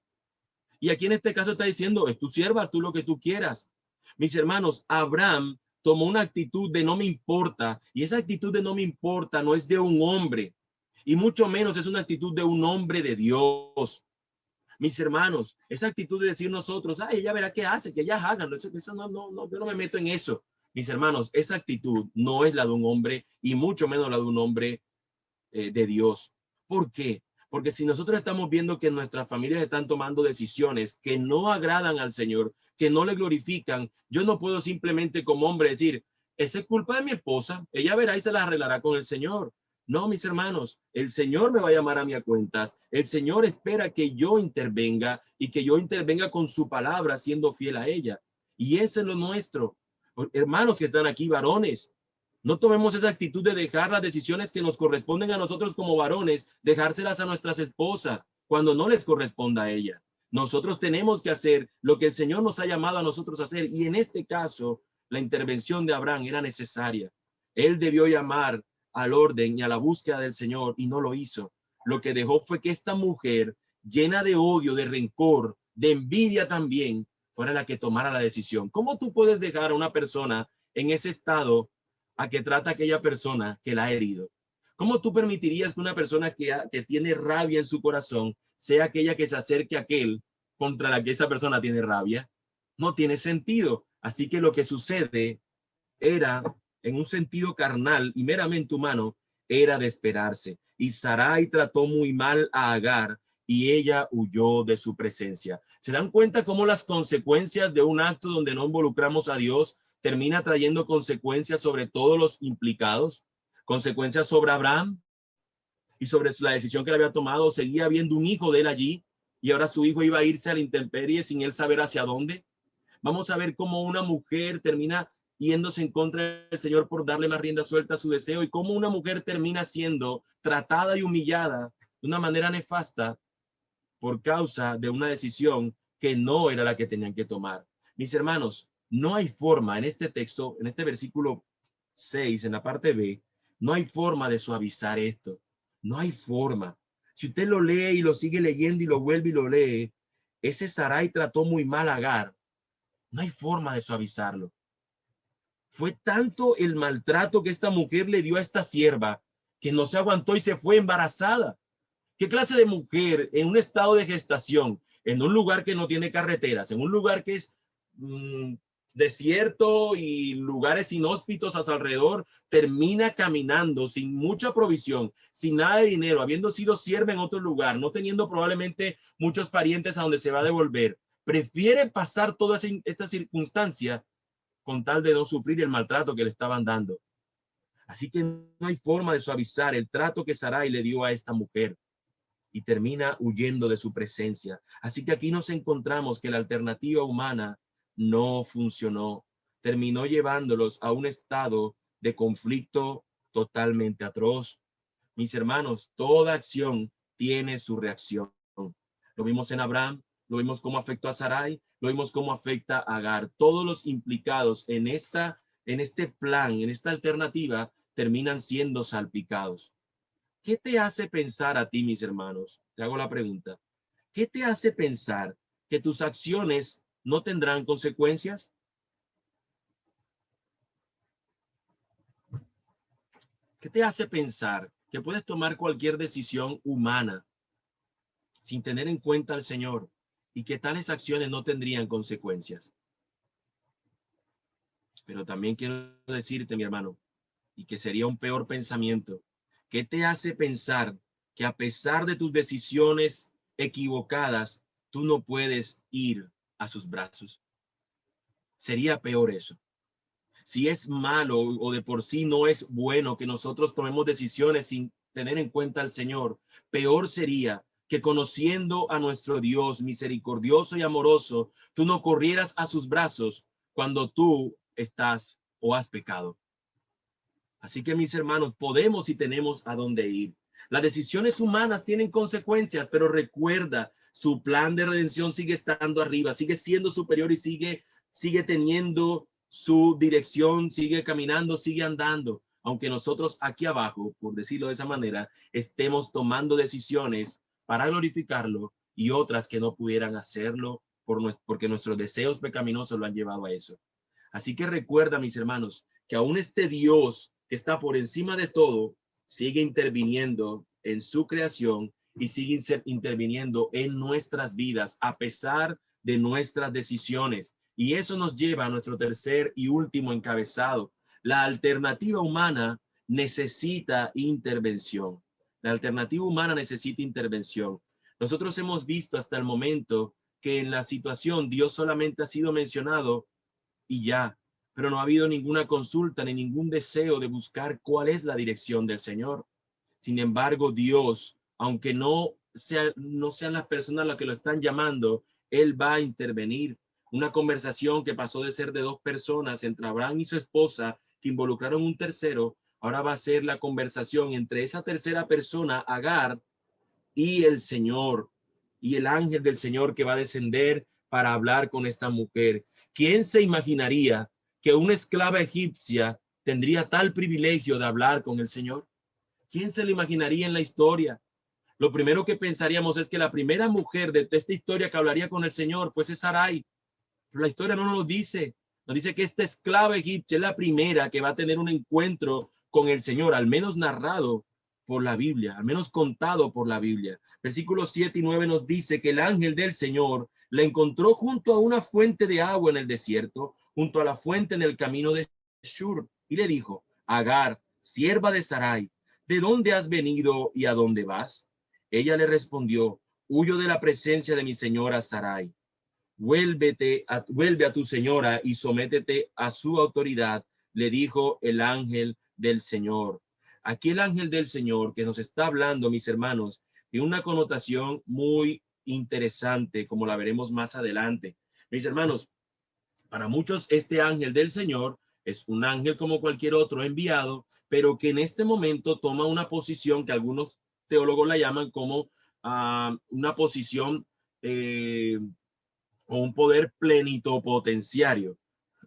Y aquí en este caso está diciendo, es tu sierva, tú lo que tú quieras. Mis hermanos, Abraham tomó una actitud de no me importa. Y esa actitud de no me importa no es de un hombre. Y mucho menos es una actitud de un hombre de Dios. Mis hermanos, esa actitud de decir nosotros, ay, ella verá qué hace, que ellas hagan, eso no, yo no me meto en eso. Mis hermanos, esa actitud no es la de un hombre y mucho menos la de un hombre de Dios. ¿Por qué? Porque si nosotros estamos viendo que nuestras familias están tomando decisiones que no agradan al Señor, que no le glorifican, yo no puedo simplemente como hombre decir, esa es culpa de mi esposa, ella verá y se la arreglará con el Señor. No, mis hermanos, el Señor me va a llamar a mí a cuentas. El Señor espera que yo intervenga y que yo intervenga con su palabra siendo fiel a ella. Y eso es lo nuestro. Hermanos que están aquí, varones, no tomemos esa actitud de dejar las decisiones que nos corresponden a nosotros como varones, dejárselas a nuestras esposas cuando no les corresponda a ellas. Nosotros tenemos que hacer lo que el Señor nos ha llamado a nosotros a hacer. Y en este caso, la intervención de Abraham era necesaria. Él debió llamar al orden y a la búsqueda del Señor y no lo hizo. Lo que dejó fue que esta mujer, llena de odio, de rencor, de envidia también, fuera la que tomara la decisión. ¿Cómo tú puedes dejar a una persona en ese estado a que trata a aquella persona que la ha herido? ¿Cómo tú permitirías que una persona que tiene rabia en su corazón sea aquella que se acerque a aquel contra la que esa persona tiene rabia? No tiene sentido. Así que lo que sucede era, en un sentido carnal y meramente humano, era de esperarse. Y Sarai trató muy mal a Agar y ella huyó de su presencia. ¿Se dan cuenta cómo las consecuencias de un acto donde no involucramos a Dios termina trayendo consecuencias sobre todos los implicados? Consecuencias sobre Abraham y sobre la decisión que él había tomado. Seguía habiendo un hijo de él allí y ahora su hijo iba a irse a la intemperie sin él saber hacia dónde. Vamos a ver cómo una mujer termina yéndose en contra del Señor por darle más rienda suelta a su deseo y cómo una mujer termina siendo tratada y humillada de una manera nefasta por causa de una decisión que no era la que tenían que tomar. Mis hermanos, no hay forma en este texto, en este versículo 6, en la parte B, no hay forma de suavizar esto. No hay forma. Si usted lo lee y lo sigue leyendo y lo vuelve y lo lee, ese Sarai trató muy mal a Agar. No hay forma de suavizarlo. Fue tanto el maltrato que esta mujer le dio a esta sierva que no se aguantó y se fue embarazada. ¿Qué clase de mujer en un estado de gestación, en un lugar que no tiene carreteras, en un lugar que es desierto y lugares inhóspitos a su alrededor, termina caminando sin mucha provisión, sin nada de dinero, habiendo sido sierva en otro lugar, no teniendo probablemente muchos parientes a donde se va a devolver? Prefiere pasar toda esta circunstancia con tal de no sufrir el maltrato que le estaban dando. Así que no hay forma de suavizar el trato que Sarai le dio a esta mujer y termina huyendo de su presencia. Así que aquí nos encontramos que la alternativa humana no funcionó. Terminó llevándolos a un estado de conflicto totalmente atroz. Mis hermanos, toda acción tiene su reacción. Lo vimos en Abraham, lo vimos cómo afectó a Sarai, lo vimos cómo afecta a Agar. Todos los implicados en este plan, en esta alternativa, terminan siendo salpicados. ¿Qué te hace pensar a ti, mis hermanos? Te hago la pregunta. ¿Qué te hace pensar que tus acciones no tendrán consecuencias? ¿Qué te hace pensar que puedes tomar cualquier decisión humana sin tener en cuenta al Señor y que tales acciones no tendrían consecuencias? Pero también quiero decirte, mi hermano, y que sería un peor pensamiento, ¿qué te hace pensar que a pesar de tus decisiones equivocadas, tú no puedes ir a sus brazos? Sería peor eso. Si es malo o de por sí no es bueno que nosotros tomemos decisiones sin tener en cuenta al Señor, peor sería que conociendo a nuestro Dios misericordioso y amoroso, tú no corrieras a sus brazos cuando tú estás o has pecado. Así que mis hermanos, podemos y tenemos a dónde ir. Las decisiones humanas tienen consecuencias, pero recuerda, su plan de redención sigue estando arriba, sigue siendo superior y sigue teniendo su dirección, sigue caminando, sigue andando. Aunque nosotros aquí abajo, por decirlo de esa manera, estemos tomando decisiones para glorificarlo y otras que no pudieran hacerlo porque nuestros deseos pecaminosos lo han llevado a eso. Así que recuerda, mis hermanos, que aún este Dios que está por encima de todo, sigue interviniendo en su creación y sigue interviniendo en nuestras vidas a pesar de nuestras decisiones. Y eso nos lleva a nuestro tercer y último encabezado. La alternativa humana necesita intervención. La alternativa humana necesita intervención. Nosotros hemos visto hasta el momento que en la situación Dios solamente ha sido mencionado y ya, pero no ha habido ninguna consulta ni ningún deseo de buscar cuál es la dirección del Señor. Sin embargo, Dios, aunque no sean las personas las que lo están llamando, Él va a intervenir. Una conversación que pasó de ser de dos personas entre Abraham y su esposa, que involucraron un tercero, ahora va a ser la conversación entre esa tercera persona, Agar, y el Señor, y el ángel del Señor que va a descender para hablar con esta mujer. ¿Quién se imaginaría que una esclava egipcia tendría tal privilegio de hablar con el Señor? ¿Quién se lo imaginaría en la historia? Lo primero que pensaríamos es que la primera mujer de esta historia que hablaría con el Señor fuese Sarai, pero la historia no nos lo dice. Nos dice que esta esclava egipcia es la primera que va a tener un encuentro con el Señor, al menos narrado por la Biblia, al menos contado por la Biblia. Versículos 7 y 9 nos dice que el ángel del Señor la encontró junto a una fuente de agua en el desierto, junto a la fuente en el camino de Shur, y le dijo: Agar, sierva de Sarai, ¿de dónde has venido y a dónde vas? Ella le respondió: huyo de la presencia de mi señora Sarai. Vuelve a tu señora y sométete a su autoridad, le dijo el ángel del Señor. Aquí el ángel del Señor que nos está hablando, mis hermanos, tiene una connotación muy interesante, como la veremos más adelante. Mis hermanos, para muchos este ángel del Señor es un ángel como cualquier otro enviado, pero que en este momento toma una posición que algunos teólogos la llaman como una posición o un poder plenitopotenciario.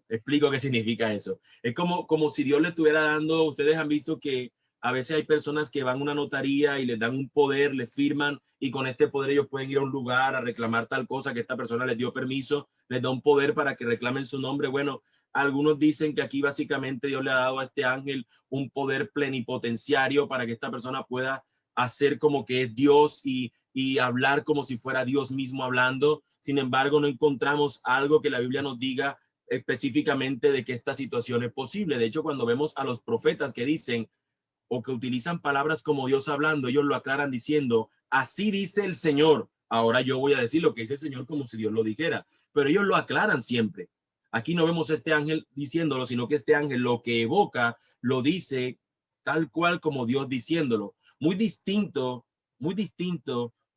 Explico qué significa eso. Es como si Dios le estuviera dando, ustedes han visto que a veces hay personas que van a una notaría y les dan un poder, les firman y con este poder ellos pueden ir a un lugar a reclamar tal cosa que esta persona les dio permiso, les da un poder para que reclamen su nombre. Bueno, algunos dicen que aquí básicamente Dios le ha dado a este ángel un poder plenipotenciario para que esta persona pueda hacer como que es Dios y hablar como si fuera Dios mismo hablando. Sin embargo, no encontramos algo que la Biblia nos diga específicamente de que esta situación es posible. De hecho, cuando vemos a los profetas que dicen o que utilizan palabras como Dios hablando, ellos lo aclaran diciendo: así dice el Señor. Ahora yo voy a decir lo que dice el Señor como si Dios lo dijera, pero ellos lo aclaran siempre. Aquí no vemos a este ángel diciéndolo, sino que este ángel lo que evoca lo dice tal cual como Dios diciéndolo. Muy distinto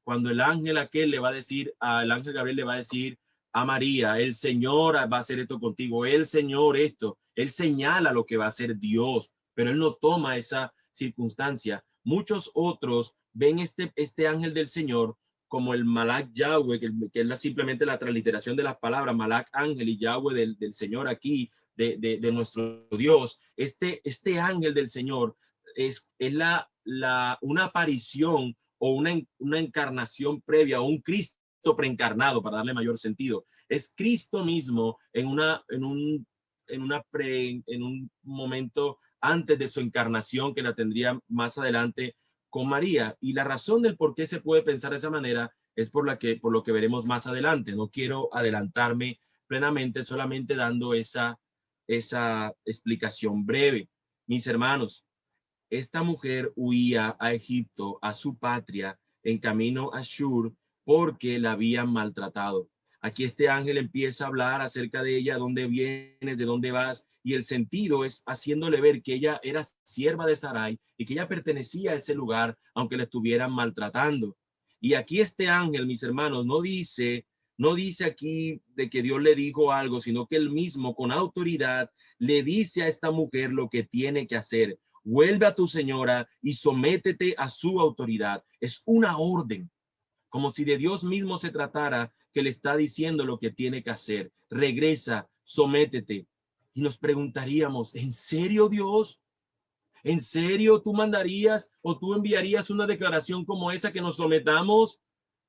cuando el ángel aquel le va a decir, al ángel Gabriel le va a decir a María: el Señor va a hacer esto contigo, el Señor esto. Él señala lo que va a hacer Dios, pero él no toma esa circunstancia. Muchos otros ven este ángel del Señor como el Malak Yahweh, que es simplemente la transliteración de las palabras Malak ángel y Yahweh del Señor aquí, de nuestro Dios. Este ángel del Señor es una aparición o una encarnación previa, o un Cristo preencarnado, para darle mayor sentido. Es Cristo mismo en un momento antes de su encarnación, que la tendría más adelante con María. Y la razón del por qué se puede pensar de esa manera es por lo que veremos más adelante. No quiero adelantarme plenamente, solamente dando esa explicación breve. Mis hermanos, esta mujer huía a Egipto, a su patria, en camino a Shur, porque la habían maltratado. Aquí este ángel empieza a hablar acerca de ella, dónde vienes, de dónde vas, y el sentido es haciéndole ver que ella era sierva de Sarai y que ella pertenecía a ese lugar, aunque la estuvieran maltratando. Y aquí este ángel, mis hermanos, no dice aquí de que Dios le dijo algo, sino que él mismo con autoridad le dice a esta mujer lo que tiene que hacer. Vuelve a tu señora y sométete a su autoridad. Es una orden, como si de Dios mismo se tratara, que le está diciendo lo que tiene que hacer. Regresa, sométete. Y nos preguntaríamos, ¿en serio, Dios? ¿En serio tú mandarías o tú enviarías una declaración como esa, que nos sometamos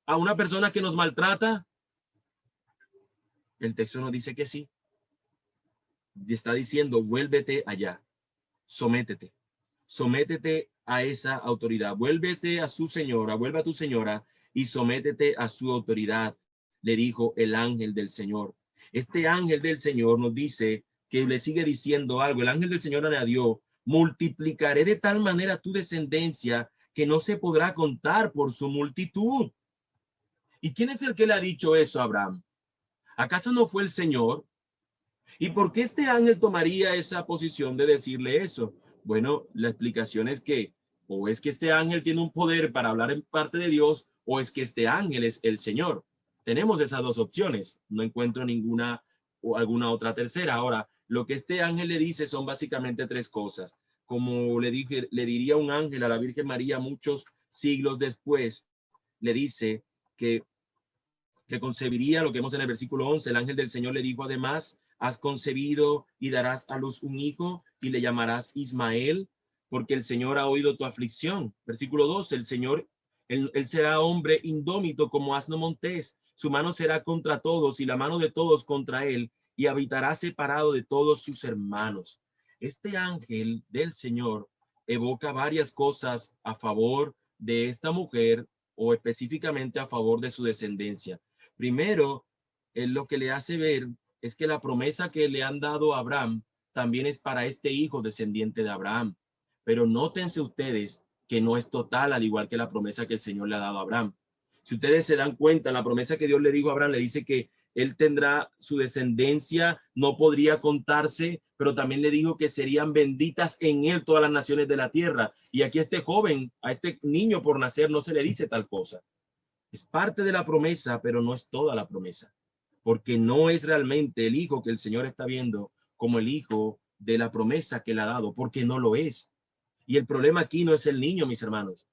a una persona que nos maltrata? El texto nos dice que sí. Y está diciendo, vuélvete allá, sométete. Sométete a esa autoridad, vuélvete a su señora, vuelve a tu señora y sométete a su autoridad, le dijo el ángel del Señor. Este ángel del Señor nos dice que le sigue diciendo algo. El ángel del Señor añadió, multiplicaré de tal manera tu descendencia que no se podrá contar por su multitud. ¿Y quién es el que le ha dicho eso a Abraham? ¿Acaso no fue el Señor? ¿Y por qué este ángel tomaría esa posición de decirle eso? Bueno, la explicación es que o es que este ángel tiene un poder para hablar en parte de Dios, o es que este ángel es el Señor. Tenemos esas dos opciones. No encuentro ninguna o alguna otra tercera. Ahora, lo que este ángel le dice son básicamente tres cosas. Como le diría un ángel a la Virgen María muchos siglos después, le dice que concebiría, lo que vemos en el versículo 11, el ángel del Señor le dijo además, has concebido y darás a luz un hijo y le llamarás Ismael, porque el Señor ha oído tu aflicción. Versículo 12, el Señor, él será hombre indómito como asno montés, su mano será contra todos y la mano de todos contra él, y habitará separado de todos sus hermanos. Este ángel del Señor evoca varias cosas a favor de esta mujer, o específicamente a favor de su descendencia. Primero, lo que le hace ver es que la promesa que le han dado a Abraham también es para este hijo descendiente de Abraham. Pero nótense ustedes que no es total, al igual que la promesa que el Señor le ha dado a Abraham. Si ustedes se dan cuenta, la promesa que Dios le dijo a Abraham le dice que él tendrá su descendencia, no podría contarse, pero también le dijo que serían benditas en él todas las naciones de la tierra. Y aquí a este joven, a este niño por nacer, no se le dice tal cosa. Es parte de la promesa, pero no es toda la promesa, porque no es realmente el hijo que el Señor está viendo como el hijo de la promesa que le ha dado, porque no lo es. Y el problema aquí no es el niño, mis hermanos.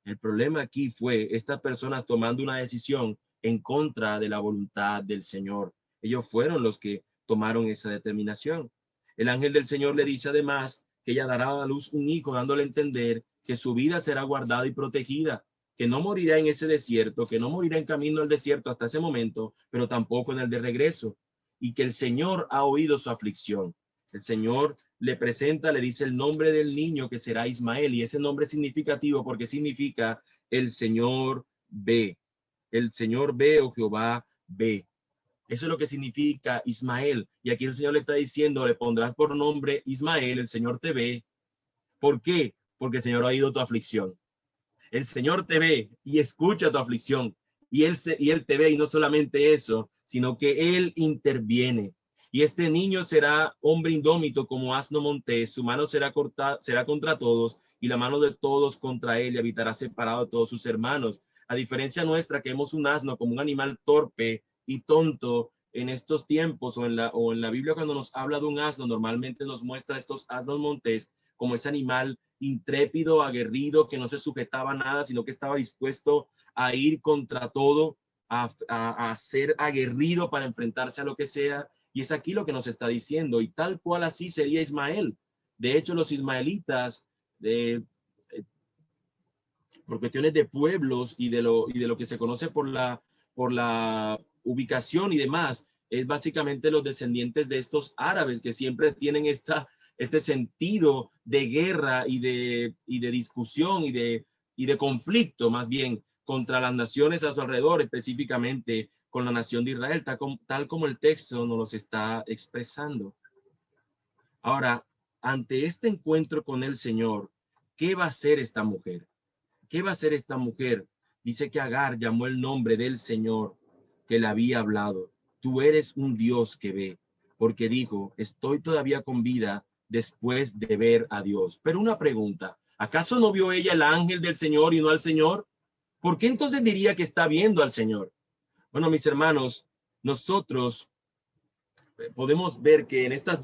El problema aquí fue estas personas tomando una decisión en contra de la voluntad del Señor. Ellos fueron los que tomaron esa determinación. El ángel del Señor le dice además que ella dará a luz un hijo, dándole a entender que su vida será guardada y protegida, que no morirá en ese desierto, que no morirá en camino al desierto hasta ese momento, pero tampoco en el de regreso, y que el Señor ha oído su aflicción. El Señor le presenta, le dice el nombre del niño, que será Ismael, y ese nombre es significativo porque significa el Señor ve. El Señor ve, o Jehová ve. Eso es lo que significa Ismael. Y aquí el Señor le está diciendo, le pondrás por nombre Ismael, el Señor te ve. ¿Por qué? Porque el Señor ha oído tu aflicción. El Señor te ve y escucha tu aflicción. Y él te ve, y no solamente eso, sino que Él interviene. Y este niño será hombre indómito como asno montés, su mano será contra todos, y la mano de todos contra él, y habitará separado de todos sus hermanos. A diferencia nuestra, que vemos un asno como un animal torpe y tonto en estos tiempos, o en la Biblia, cuando nos habla de un asno, normalmente nos muestra estos asnos montés como ese animal intrépido, aguerrido, que no se sujetaba a nada, sino que estaba dispuesto a ir contra todo, a ser aguerrido para enfrentarse a lo que sea. Y es aquí lo que nos está diciendo, y tal cual así sería Ismael. De hecho, los ismaelitas, por cuestiones de pueblos y de lo que se conoce por la ubicación y demás, es básicamente los descendientes de estos árabes que siempre tienen este sentido de guerra y de discusión y de conflicto, más bien, contra las naciones a su alrededor, específicamente con la nación de Israel, tal como el texto nos los está expresando. Ahora, ante este encuentro con el Señor, ¿qué va a hacer esta mujer? ¿Qué va a hacer esta mujer? Dice que Agar llamó el nombre del Señor que le había hablado. Tú eres un Dios que ve, porque dijo, estoy todavía con vida después de ver a Dios. Pero una pregunta, ¿acaso no vio ella el ángel del Señor y no al Señor? ¿Por qué entonces diría que está viendo al Señor? Bueno, mis hermanos, nosotros podemos ver que en estos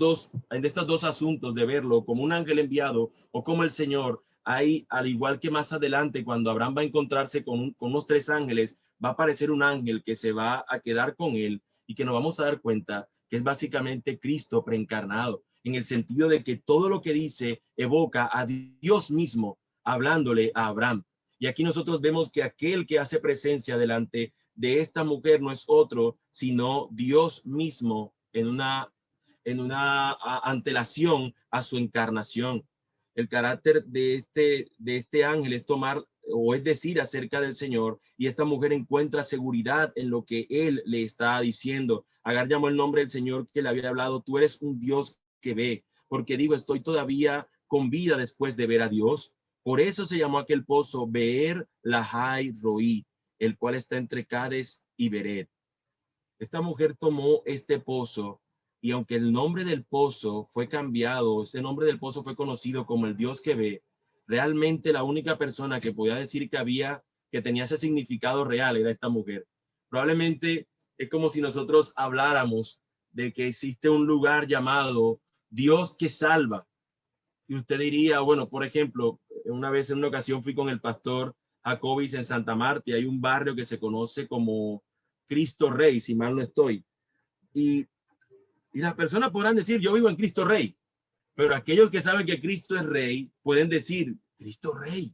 dos asuntos de verlo como un ángel enviado o como el Señor, hay, al igual que más adelante, cuando Abraham va a encontrarse con unos tres ángeles, va a aparecer un ángel que se va a quedar con él y que nos vamos a dar cuenta que es básicamente Cristo preencarnado, en el sentido de que todo lo que dice evoca a Dios mismo hablándole a Abraham. Y aquí nosotros vemos que aquel que hace presencia delante de esta mujer no es otro, sino Dios mismo en una antelación a su encarnación. El carácter de este ángel es tomar, o es decir, acerca del Señor, y esta mujer encuentra seguridad en lo que él le está diciendo. Agar llamó el nombre del Señor que le había hablado, tú eres un Dios que ve, porque digo, estoy todavía con vida después de ver a Dios. Por eso se llamó aquel pozo Beer Lahai Roi, el cual está entre Cades y Beret. Esta mujer tomó este pozo y aunque el nombre del pozo fue cambiado, ese nombre del pozo fue conocido como el Dios que ve, realmente la única persona que podía decir que tenía ese significado real era esta mujer. Probablemente es como si nosotros habláramos de que existe un lugar llamado Dios que salva. Y usted diría, bueno, por ejemplo, una vez en una ocasión fui con el pastor Jacobis en Santa Marta y hay un barrio que se conoce como Cristo Rey, si mal no estoy. Y, y las personas podrán decir, yo vivo en Cristo Rey, pero aquellos que saben que Cristo es Rey pueden decir, Cristo Rey.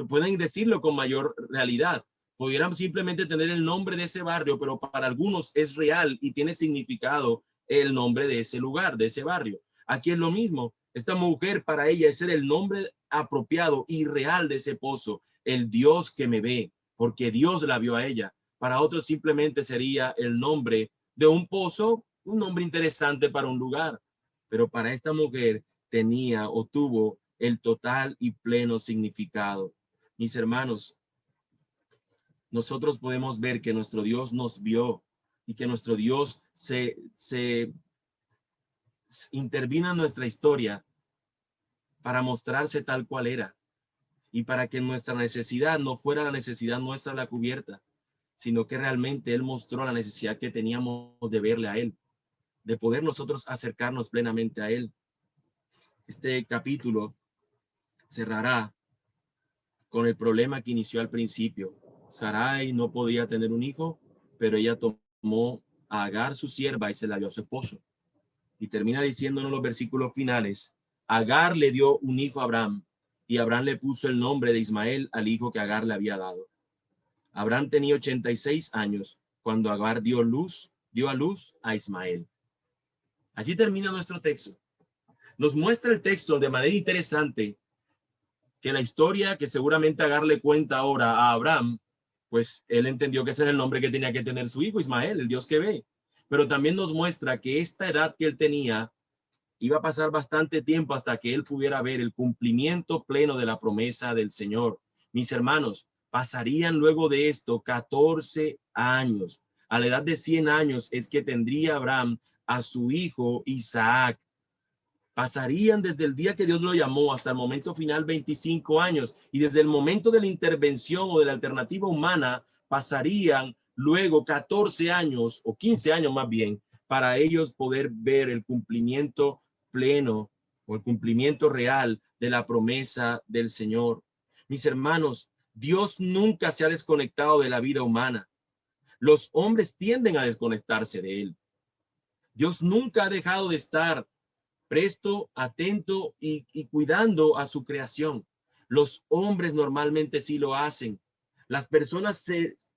Pueden decirlo con mayor realidad. Pudieran simplemente tener el nombre de ese barrio, pero para algunos es real y tiene significado el nombre de ese lugar, de ese barrio. Aquí es lo mismo. Esta mujer, para ella, es el nombre apropiado y real de ese pozo, el Dios que me ve, porque Dios la vio a ella. Para otros simplemente sería el nombre de un pozo, un nombre interesante para un lugar. Pero para esta mujer tenía o tuvo el total y pleno significado. Mis hermanos, nosotros podemos ver que nuestro Dios nos vio y que nuestro Dios se intervino en nuestra historia para mostrarse tal cual era y para que nuestra necesidad no fuera la necesidad nuestra la cubierta, sino que realmente Él mostró la necesidad que teníamos de verle a Él, de poder nosotros acercarnos plenamente a Él. Este capítulo cerrará con el problema que inició al principio. Sarai no podía tener un hijo, pero ella tomó a Agar, su sierva, y se la dio a su esposo. Y termina diciéndonos los versículos finales, Agar le dio un hijo a Abraham, y Abraham le puso el nombre de Ismael al hijo que Agar le había dado. Abraham tenía 86 años cuando Agar dio a luz a Ismael. Allí termina nuestro texto. Nos muestra el texto de manera interesante que la historia que seguramente Agar le cuenta ahora a Abraham, pues él entendió que ese era el nombre que tenía que tener su hijo Ismael, el Dios que ve. Pero también nos muestra que esta edad que él tenía iba a pasar bastante tiempo hasta que él pudiera ver el cumplimiento pleno de la promesa del Señor. Mis hermanos, pasarían luego de esto 14 años. A la edad de 100 años es que tendría Abraham a su hijo Isaac. Pasarían desde el día que Dios lo llamó hasta el momento final 25 años y desde el momento de la intervención o de la alternativa humana pasarían luego 14 años o 15 años más bien para ellos poder ver el cumplimiento pleno o el cumplimiento real de la promesa del Señor. Mis hermanos, Dios nunca se ha desconectado de la vida humana. Los hombres tienden a desconectarse de él. Dios nunca ha dejado de estar presto, atento y cuidando a su creación. Los hombres normalmente sí lo hacen. Las personas,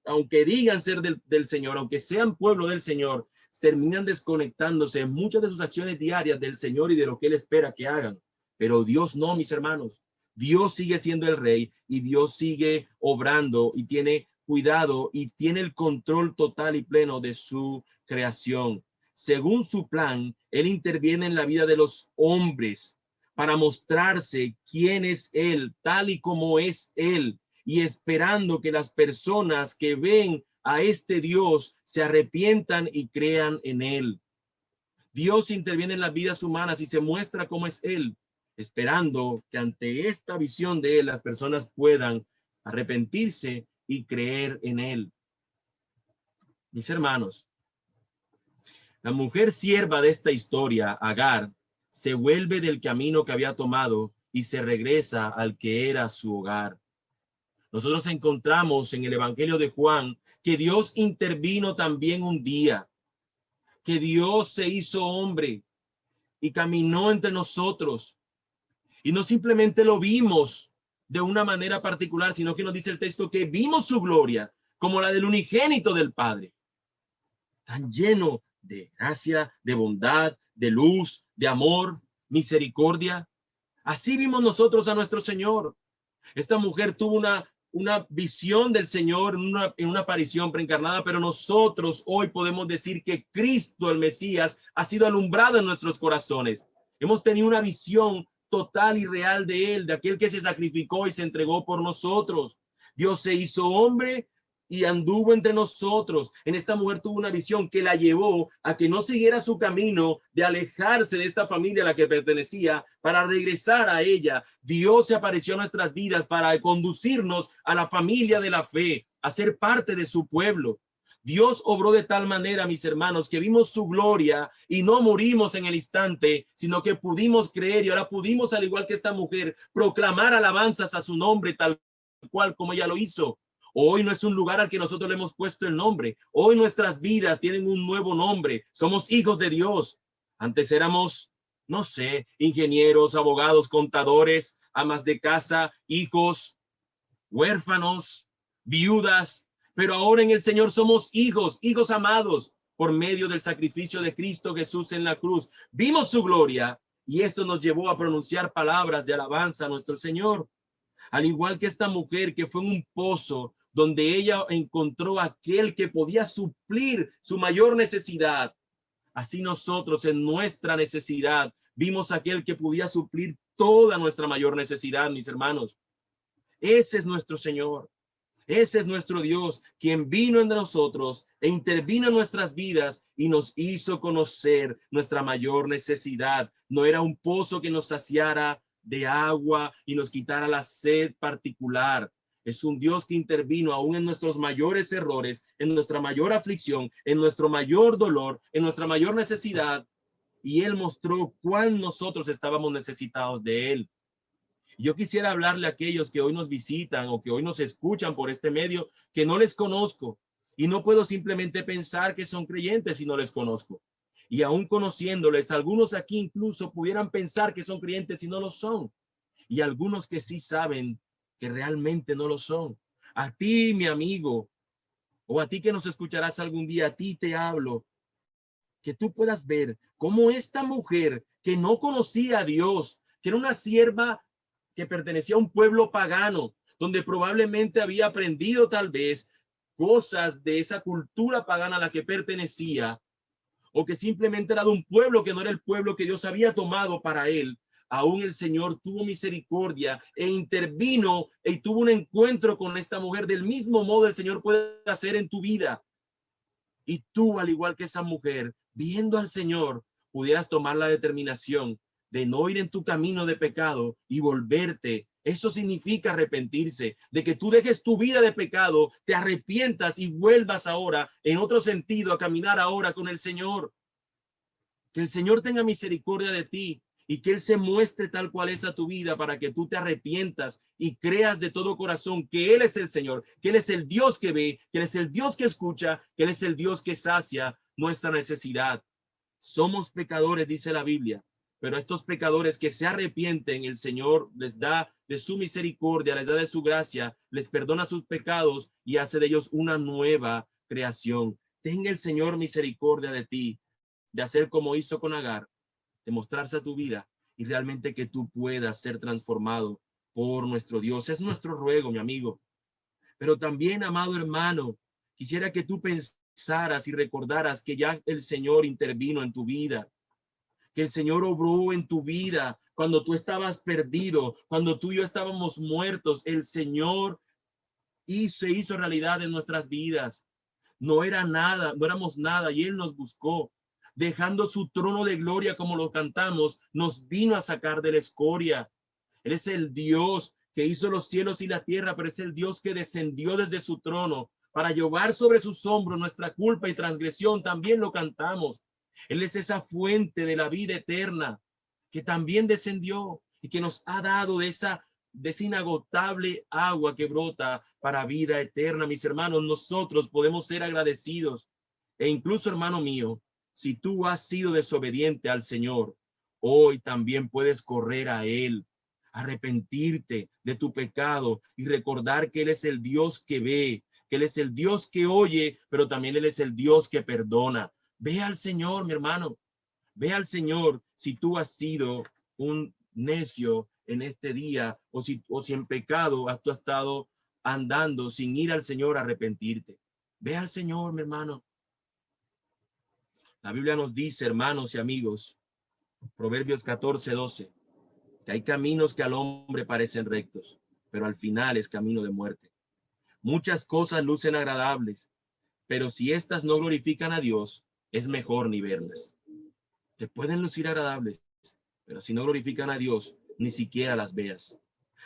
aunque digan ser del Señor, aunque sean pueblo del Señor, terminan desconectándose en muchas de sus acciones diarias del Señor y de lo que Él espera que hagan. Pero Dios no, mis hermanos. Dios sigue siendo el rey y Dios sigue obrando y tiene cuidado y tiene el control total y pleno de su creación. Según su plan, Él interviene en la vida de los hombres para mostrarse quién es Él, tal y como es Él, y esperando que las personas que ven a este Dios se arrepientan y crean en Él. Dios interviene en las vidas humanas y se muestra cómo es Él, esperando que ante esta visión de Él las personas puedan arrepentirse y creer en Él. Mis hermanos, la mujer sierva de esta historia, Agar, se vuelve del camino que había tomado y se regresa al que era su hogar. Nosotros encontramos en el Evangelio de Juan que Dios intervino también un día, que Dios se hizo hombre y caminó entre nosotros. Y no simplemente lo vimos de una manera particular, sino que nos dice el texto que vimos su gloria como la del unigénito del Padre, tan lleno de gracia, de bondad, de luz, de amor, misericordia. Así vimos nosotros a nuestro Señor. Esta mujer tuvo una visión del Señor en una aparición preencarnada, pero nosotros hoy podemos decir que Cristo, el Mesías, ha sido alumbrado en nuestros corazones. Hemos tenido una visión total y real de Él, de aquel que se sacrificó y se entregó por nosotros. Dios se hizo hombre y anduvo entre nosotros. En esta mujer tuvo una visión que la llevó a que no siguiera su camino de alejarse de esta familia a la que pertenecía para regresar a ella. Dios se apareció en nuestras vidas para conducirnos a la familia de la fe, a ser parte de su pueblo. Dios obró de tal manera, mis hermanos, que vimos su gloria y no morimos en el instante, sino que pudimos creer y ahora pudimos, al igual que esta mujer, proclamar alabanzas a su nombre tal cual como ella lo hizo. Hoy no es un lugar al que nosotros le hemos puesto el nombre. Hoy nuestras vidas tienen un nuevo nombre. Somos hijos de Dios. Antes éramos, no sé, ingenieros, abogados, contadores, amas de casa, hijos, huérfanos, viudas. Pero ahora en el Señor somos hijos, hijos amados, por medio del sacrificio de Cristo Jesús en la cruz. Vimos su gloria y esto nos llevó a pronunciar palabras de alabanza a nuestro Señor. Al igual que esta mujer que fue en un pozo donde ella encontró aquel que podía suplir su mayor necesidad. Así nosotros en nuestra necesidad vimos aquel que podía suplir toda nuestra mayor necesidad, mis hermanos. Ese es nuestro Señor. Ese es nuestro Dios, quien vino entre nosotros e intervino en nuestras vidas y nos hizo conocer nuestra mayor necesidad. No era un pozo que nos saciara de agua y nos quitara la sed particular. Es un Dios que intervino aún en nuestros mayores errores, en nuestra mayor aflicción, en nuestro mayor dolor, en nuestra mayor necesidad. Y Él mostró cuán nosotros estábamos necesitados de Él. Yo quisiera hablarle a aquellos que hoy nos visitan o que hoy nos escuchan por este medio, que no les conozco y no puedo simplemente pensar que son creyentes si no les conozco. Y aún conociéndoles, algunos aquí incluso pudieran pensar que son creyentes y no lo son. Y algunos que sí saben que realmente no lo son. A ti, mi amigo, o a ti que nos escucharás algún día, a ti te hablo, que tú puedas ver cómo esta mujer que no conocía a Dios, que era una sierva que pertenecía a un pueblo pagano, donde probablemente había aprendido tal vez cosas de esa cultura pagana a la que pertenecía, o que simplemente era de un pueblo que no era el pueblo que Dios había tomado para él. Aún el Señor tuvo misericordia e intervino y tuvo un encuentro con esta mujer. Del mismo modo el Señor puede hacer en tu vida. Y tú, al igual que esa mujer, viendo al Señor, pudieras tomar la determinación de no ir en tu camino de pecado y volverte. Eso significa arrepentirse, de que tú dejes tu vida de pecado, te arrepientas y vuelvas ahora, en otro sentido, a caminar ahora con el Señor. Que el Señor tenga misericordia de ti y que Él se muestre tal cual es a tu vida para que tú te arrepientas y creas de todo corazón que Él es el Señor, que Él es el Dios que ve, que Él es el Dios que escucha, que Él es el Dios que sacia nuestra necesidad. Somos pecadores, dice la Biblia, Pero a estos pecadores que se arrepienten, el Señor les da de su misericordia, les da de su gracia, les perdona sus pecados y hace de ellos una nueva creación. Tenga el Señor misericordia de ti, de hacer como hizo con Agar, de mostrarse a tu vida y realmente que tú puedas ser transformado por nuestro Dios. Es nuestro ruego, mi amigo. Pero también, amado hermano, quisiera que tú pensaras y recordaras que ya el Señor intervino en tu vida, que el Señor obró en tu vida cuando tú estabas perdido, cuando tú y yo estábamos muertos. El Señor se hizo realidad en nuestras vidas. No era nada, no éramos nada y Él nos buscó. Dejando su trono de gloria, como lo cantamos, nos vino a sacar de la escoria. Él es el Dios que hizo los cielos y la tierra, pero es el Dios que descendió desde su trono para llevar sobre sus hombros nuestra culpa y transgresión. También lo cantamos. Él es esa fuente de la vida eterna que también descendió y que nos ha dado esa inagotable agua que brota para vida eterna. Mis hermanos, nosotros podemos ser agradecidos. E incluso, hermano mío, si tú has sido desobediente al Señor, hoy también puedes correr a Él, arrepentirte de tu pecado y recordar que Él es el Dios que ve, que Él es el Dios que oye, pero también Él es el Dios que perdona. Ve al Señor, mi hermano. Ve al Señor si tú has sido un necio en este día o si en pecado has tú estado andando sin ir al Señor a arrepentirte. Ve al Señor, mi hermano. La Biblia nos dice, hermanos y amigos, Proverbios 14:12, que hay caminos que al hombre parecen rectos, pero al final es camino de muerte. Muchas cosas lucen agradables, pero si éstas no glorifican a Dios, es mejor ni verlas. Te pueden lucir agradables, pero si no glorifican a Dios, ni siquiera las veas.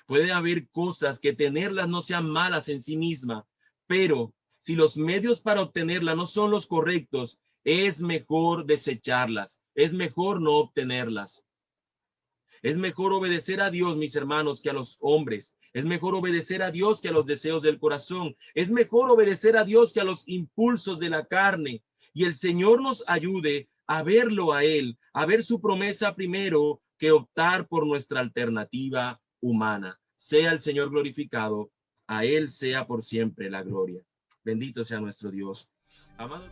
Puede haber cosas que tenerlas no sean malas en sí misma, pero si los medios para obtenerlas no son los correctos, es mejor desecharlas, es mejor no obtenerlas. Es mejor obedecer a Dios, mis hermanos, que a los hombres. Es mejor obedecer a Dios que a los deseos del corazón. Es mejor obedecer a Dios que a los impulsos de la carne. Y el Señor nos ayude a verlo a Él, a ver su promesa primero que optar por nuestra alternativa humana. Sea el Señor glorificado, a Él sea por siempre la gloria. Bendito sea nuestro Dios. Amado.